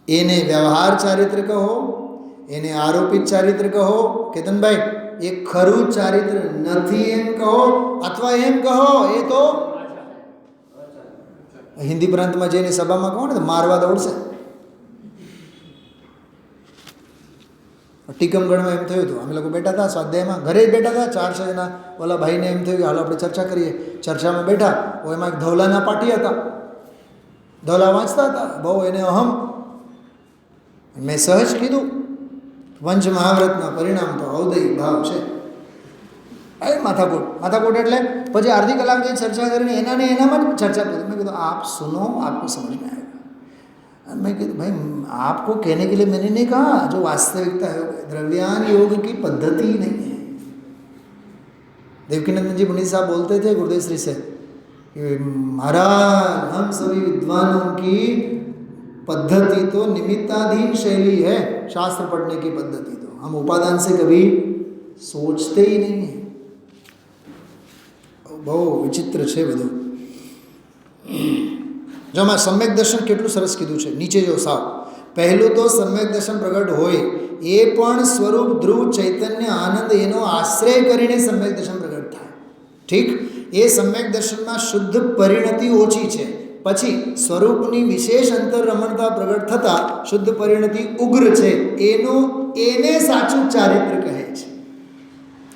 એને વ્યવહાર ચારિત્ર કહો, એને આરોપિત ચારિત્ર કહો કેતનભાઈ, એ ખરું ચારિત્ર નથી એમ કહો, અથવા એમ કહો એ તો હિન્દી પ્રાંતમાં જઈને સભામાં કહો ને મારવા દોડશે. ટીકમગઢમાં એમ થયું હતું. અમે લોકો બેઠા હતા સ્વાધ્યાયમાં, ઘરે જ બેઠા હતા. 4 જણા ઓલા ભાઈને એમ થયું કે હાલો આપણે ચર્ચા કરીએ. ચર્ચામાં બેઠા. એમાં એક ધૌલાના પાટી હતા. ધૌલા વાંચતા હતા. બહુ એને અહમ. મેં સહજ કીધું પંચમહાવ્રતના પરિણામ તો અવદય ભાવ છે. અરે માથાકૂટ એટલે પછી અડધી કલાક જે ચર્ચા કરીને એનામાં જ ચર્ચા કરી. મેં કીધું આપ સુનો, આપકો સમજ में आएगा. मैं कहता भाई आपको कहने के लिए मैंने नहीं कहा जो वास्तविकता है द्रव्यान योग की पद्धति ही नहीं है. देवकीनंदन जी पंडित साहब बोलते थे गुरुदेव श्री से, महाराज हम सभी विद्वानों की पद्धति तो निमित्ताधीन शैली है. शास्त्र पढ़ने की पद्धति तो हम उपादान से कभी सोचते ही नहीं है. બહુ વિચિત્ર છે બધું. જો મેં સમ્યક દર્શન કેટલું સરસ કીધું છે. નીચે જો સાવ પહેલું તો સમ્યક દર્શન પ્રગટ હોય એ પણ સ્વરૂપ ધ્રુવ ચૈતન્ય આનંદ એનો આશ્રય કરીને સમ્યક દર્શન પ્રગટ થાય. ઠીક. એ સમ્યક દર્શનમાં શુદ્ધ પરિણતિ ઓછી છે. પછી સ્વરૂપની વિશેષ અંતર રમણતા પ્રગટ થતાં શુદ્ધ પરિણતિ ઉગ્ર છે. એને સાચું ચારિત્ર કહે છે.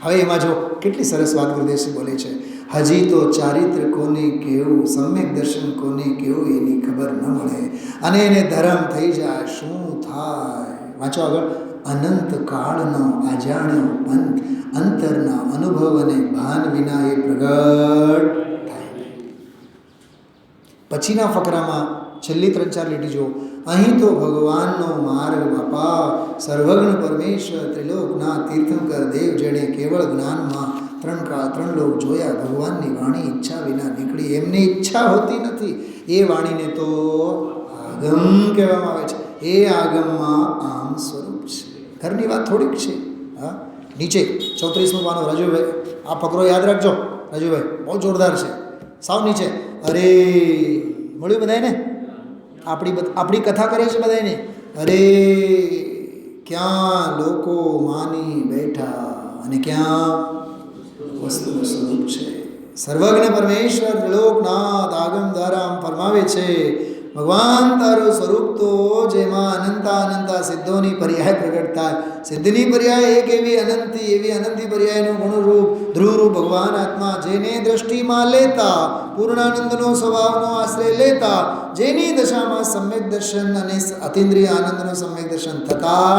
હવે એમાં જો કેટલી સરસ વાત ગુરુદેવજી બોલે છે. હજી તો ચારિત્ર કોને કેવું, સમ્યક દર્શન કોને કેવું એની ખબર ન મળે અને એને ધર્મ થઈ જાય શું થાય. વાંચો આગળ. અનંત કાળનો અજાણ્યો પંથ અંતરના અનુભવ અને ભાન વિના એ પ્રગટ થાય. પછીના ફકરામાં છેલ્લી 3-4 લીટી જુઓ. અહીં તો ભગવાનનો માર્ગ બાપા, સર્વજ્ઞ પરમેશ્વર ત્રિલોકના તીર્થંકર દેવ જેણે કેવળ જ્ઞાનમાં 3 કાળ 3 લોક જોયા. ભગવાનની વાણી ઈચ્છા વિના નીકળી. એમની ઈચ્છા હોતી નથી. એ વાણીને તો આગમ કહેવામાં આવે છે. એ આગમમાં આમ સ્વરૂપ છે. ઘરની વાત થોડીક છે. હા, નીચે 34મું પાનું. રાજુભાઈ આ ફકરો યાદ રાખજો. રાજુભાઈ બહુ જોરદાર છે. સાવ નીચે. અરે મળ્યું બધાને? આપણી કથા કરીએ છીએ બધાને. અરે ક્યાં લોકો માની બેઠા અને ક્યાં વસ્તુનું સ્વરૂપ છે. સર્વજ્ઞ પરમેશ્વર ત્રિલોકનાથ આગમ દ્વારા આમ ફરમાવે છે. ભગવાન તારું સ્વરૂપ તો જેમાં અનંતા સિદ્ધોની પર્યાય પ્રગટ થાય. સિદ્ધની પર્યાય એક એવી અનંતી પર્યાયનું ગુણરૂપ ધ્રુવરૂપ ભગવાન આત્મા, જેને દ્રષ્ટિમાં લેતા પૂર્ણાનંદનો સ્વભાવનો આશ્રય લેતા, જેની દશામાં સમ્યક દર્શન અને અતિન્દ્રિય આનંદનો સમ્યક દર્શન થતા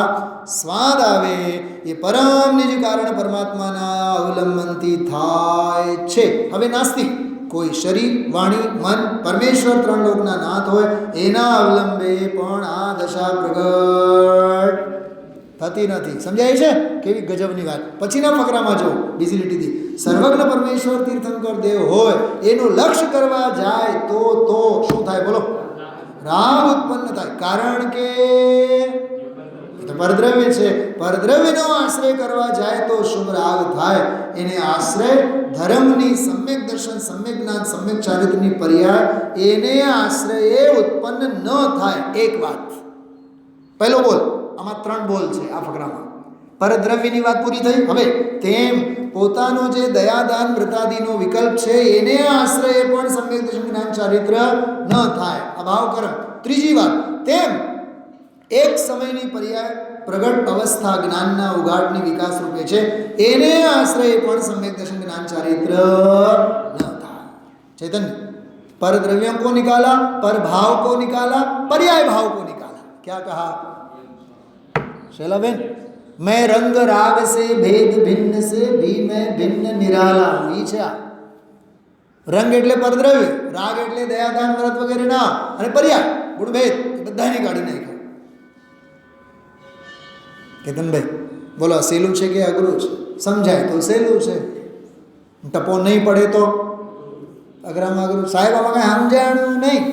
સ્વાદ આવે, એ પરમ નિજ કારણ પરમાત્માના અવલંબનથી થાય છે. હવે નાસ્તિક કોઈ શરીર, વાણી, મન, પરમેશ્વર ત્રણ લોકના નાથ હોય, એના અવલંબે પણ આ દશા પ્રગટ થતી નથી. સમજાય છે? કેવી ગજબની વાત. પછીના ફકરામાં જો બીજી લીટીથી, સર્વજ્ઞ પરમેશ્વર તીર્થંકર દેવ હોય, એનું લક્ષ્ય કરવા જાય તો શું થાય? બોલો. રાગ ઉત્પન્ન થાય. કારણ કે પરદ્રવ્ય છે. પરદ્રવ્યનો આશ્રય કરવા જાય તો શુભ રાગ થાય. એને આશ્રય ધર્મની સમ્યક દર્શન, સમ્યક જ્ઞાન, સમ્યક ચારિત્રની પર્યાય, એને આશ્રય ઉત્પન્ન ન થાય. એક વાત. પહેલો બોલ. આમાં 3 બોલ છે આ ફકરામાં. પરદ્રવ્યની વાત પૂરી થઈ. હવે તેમ પોતાનો જે દયાદાન વ્રતાદિનો વિકલ્પ છે, એને આશ્રય પણ સમ્યક દર્શન, જ્ઞાન, ચારિત્ર ન થાય. અભાવ કર્મ. ત્રીજી વાત, તેમ એક સમયની પર્યાય પ્રગટ અવસ્થા જ્ઞાનના ઉગાડની વિકાસ રૂપે છે, એને આશ્રય પણ સમ્યક દર્શન, જ્ઞાન, ચારિત્ર ન થાય. चैतन्य पर द्रव्यों को निकाला, पर भाव को निकाला, पर्याय भाव को निकाला. क्या कहा शैला बहन? मैं रंग राग से भेद भिन्न से भी मैं भिन्न निराला हूं. ई છે. રંગ એટલે પરદ્રવ્ય, રાગ એટલે દયાદાન વ્રત વગેરે ના, અને પર્યાય ગુણ ભેદ બધાને કાઢી નાખ્યા. કેતનભાઈ બોલો, સહેલું છે કે અઘરું છે? સમજાય તો સહેલું છે, ટપો નહીં પડે તો અઘરામાં અઘરું. સાહેબ આમાં કાંઈ સમજાણું નહીં,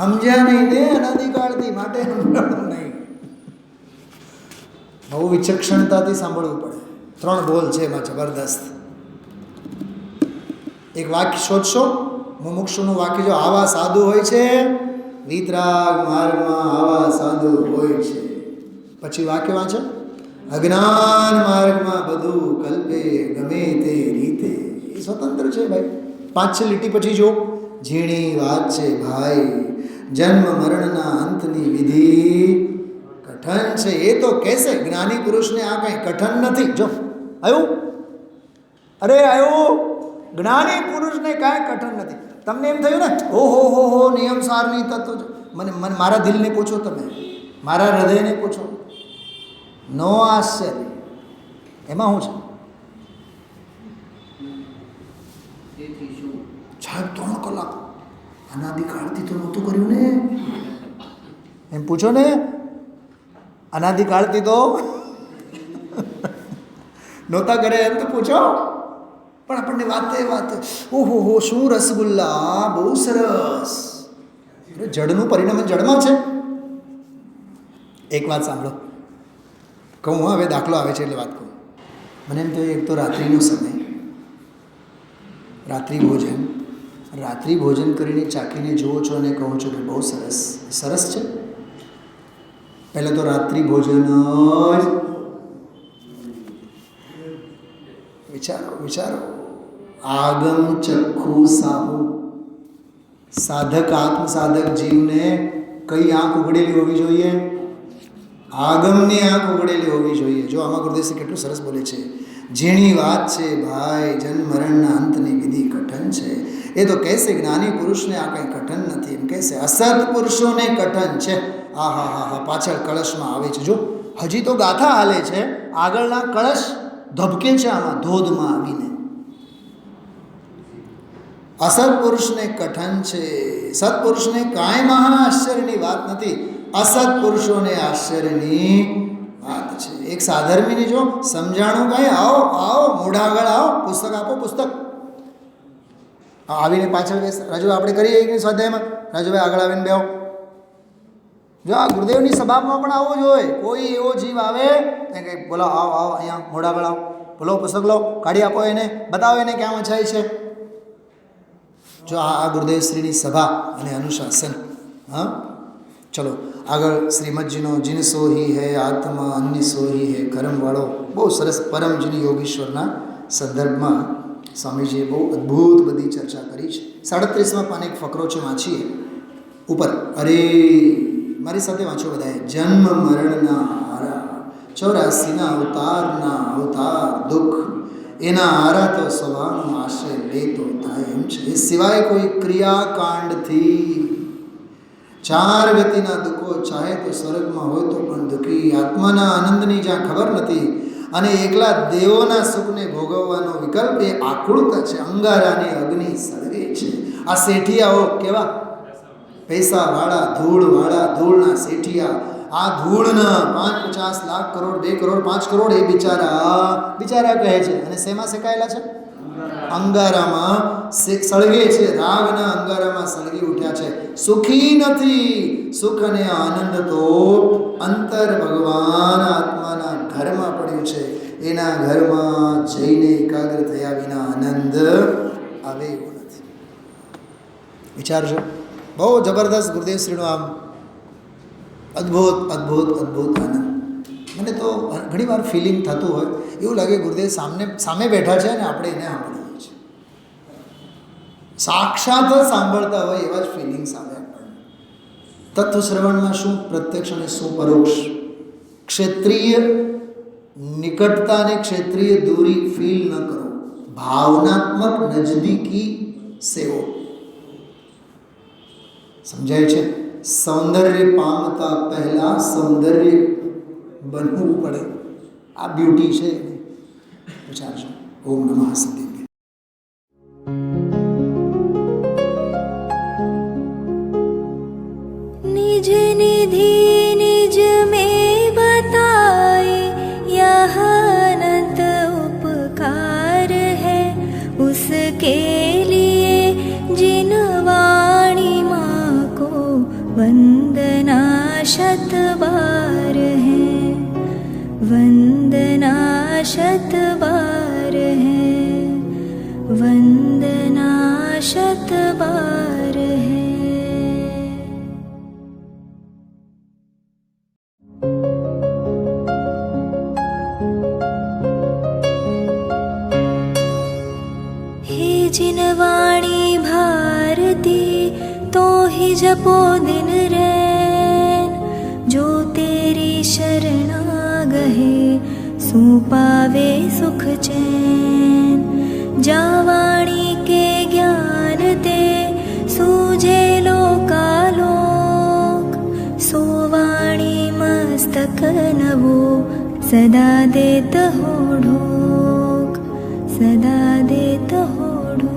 સમજ્યા નહીં ને અનાદિકાળથી, માટે સમજાણું નહીં. બહુ વિચક્ષણતાથી સાંભળવું પડે. 3 બોલ છે એમાં જબરદસ્ત. એક વાક્ય શોધશો, મુમુક્ષુનું વાક્ય જો આવા સાધુ હોય છે, વિતરાગ માર્ગમાં આવા સાધુ હોય છે. પછી વાક્ય વાંચો, અજ્ઞાન માર્ગમાં બધું કલ્પે ગમે તે રીતે. એ સ્વતંત્ર છે ભાઈ. 5-6 લીટી પછી જો, ઝીણી વાત છે ભાઈ, જન્મ મરણના અંતની વિધિ કઠન છે. એ તો કહેશે જ્ઞાની પુરુષને આ કંઈ કઠન નથી. જો આવ્યું, અરે આવ્યું, જ્ઞાની પુરુષને કાંઈ કઠન નથી. તમને એમ થયું ને, ઓહો નિયમ સારની તત્વ. મને મારા દિલને પૂછો, તમે મારા હૃદયને પૂછો. નો આશ્ચર્ય. એમાં શું છે? સાહેબ 3 કલાક અનાદિકાળથી તો નહોતું કર્યું ને. એમ પૂછો ને, અનાદિકાળથી તો નહોતા કરે એમ તો પૂછો. પણ આપણને વાત ઓહો શું રસગુલ્લા, બહુ સરસ. જડનું પરિણામ જડમાં છે. એક વાત સાંભળો, કહું હવે દાખલો આવે છે એટલે વાત કહું. મને એમ થયું, એક તો રાત્રિનો સમય, રાત્રિ ભોજન કરીને ચાખીને જુઓ છો અને કહો છો કે બહુ સરસ છે. પહેલાં તો રાત્રિ ભોજન જ વિચારો. આગમ ચક્ષુ સાહુ. સાધક આત્મ સાધક જીવને કઈ આંખ ઉઘડેલી હોવી જોઈએ? આગમની આંખ ઉઘડેલી હોવી જોઈએ. જો આમાં ગુરુદેવ કેટલું સરસ બોલે છે. ઝીણી વાત છે ભાઈ, જન્મ મરણના અંતની વિધિ કઠન છે. એ તો કહેશે જ્ઞાની પુરુષને આ કંઈ કઠન નથી. એમ કહેશે અસત પુરુષોને કઠન છે. હા પાછળ કળશમાં આવે છે. જો હજી તો ગાથા હાલે છે, આગળના કળશ ધબકે છે આમાં ધોધમાં આવીને. અસત્પુરુષને કઠન છે, સત્પુરુષને કાંઈ મહા આશ્ચર્યની વાત નથી, અસત્પુરુષોને આશ્ચર્યની વાત છે. એક સાધર્મીની જો સમજાણું કાંઈ, આવો મોઢા આગળ આવો, પુસ્તક આપો, પુસ્તક આવીને પાછળ બેસ. રાજુભાઈ આપણે કરીએ કે સ્વાધ્યાયમાં? રાજુભાઈ આગળ આવીને બેહો. જો આ ગુરુદેવની સભામાં પણ આવવું જોઈએ. કોઈ એવો જીવ આવે ને કંઈ બોલો, આવો અહીંયા મોઢા આગળ આવો, બોલો પુસ્તક લો, કાઢી આપો, એને બતાવો એને ક્યાં વંચાય છે. જો આ ગુરુદેવશ્રીની સભા અને અનુશાસન. હા ચલો આગળ શ્રીમદજીનો જીન સોહી હૈ આત્મા અન્ય સોહી હૈ કર્મવાળો બહુ સરસ પરમજીની યોગીશ્વરના સંદર્ભમાં સ્વામીજીએ બહુ અદ્ભુત બધી ચર્ચા કરી છે. 37માં પાને એક ફકરો છે, વાંચીએ. ઉપર. અરે મારી સાથે વાંચો બધાએ. જન્મ મરણના હારા, 84ના અવતારના અવતાર દુઃખ, એના હારા તો સ્વભાવનો આશ્રય લે તો થાય એમ છે. એ સિવાય કોઈ ક્રિયાકાંડથી 4 ગતિના દુઃખો ચાહે તો સ્વર્ગમાં હોય તો પણ દુઃખી. આત્માના આનંદની જ્યાં ખબર નથી અને એકલા દેવોના સુખને ભોગવવાનો વિકલ્પ એ આકુળતા છે. અંગારાની અગ્નિ સળગે છે. આ શેઠિયાઓ કેવા પૈસાવાળા, ધૂળવાળા, ધૂળના શેઠિયા, આ ધૂળના 5-50 લાખ કરોડ, 2 કરોડ, 5 કરોડ એ બિચારા કહે છે. અને શેમાં શેકાયેલા છે? અંગારામાં સળગે છે. રાગના અંગારામાં સળગી ઉઠ્યા છે. સુખી નથી. સુખ અને આનંદ તો અંતર ભગવાન આત્માના ઘરમાં પડ્યું છે. એના ઘરમાં જઈને એકાગ્ર થયા વિના આનંદ આવે એવો નથી. વિચારજો. બહુ જબરદસ્ત ગુરુદેવ શ્રીનો આમ અદ્ભુત અદ્ભુત અદ્ભુત આનંદ. મને તો ઘણી વાર ફિલિંગ થતું હોય, એવું લાગે ગુરુદેવ સામે બેઠા છે અને આપણે એને સાંભળીએ છીએ. સાક્ષાત જ સાંભળતા હોય એવા જ ફિલિંગ્સ આવે આપણને. તત્વ શ્રવણમાં શું પ્રત્યક્ષ અને શું પરોક્ષ, ક્ષેત્રીય નિકટતા અને ક્ષેત્રીય દૂરી ફીલ ન કરો. ભાવનાત્મક નજદીકી સેવો. સમજાય છે? સૌંદર્ય પામતા પહેલા સૌંદર્ય બનવું પડે. આ બ્યુટી છે. વિચારજો. ઓમ નમઃ સદેવ્ય. निज निधि निज में बताए यह अनंत उपकार है उसके लिए जिन वाणी माँ को वंदना शत बार है, वंदना शत बार है, वंदना शत बार है. हे जिन वाणी भारती तो ही जपो दिन रैन, जो तेरी शरणा गहे सो पावे सुख चैन. जा वाणी के ज्ञान ते सूझे लोकालोक, सो वाणी मस्तक नवो सदा देत हो ढोक, सदा देत हो ढोक.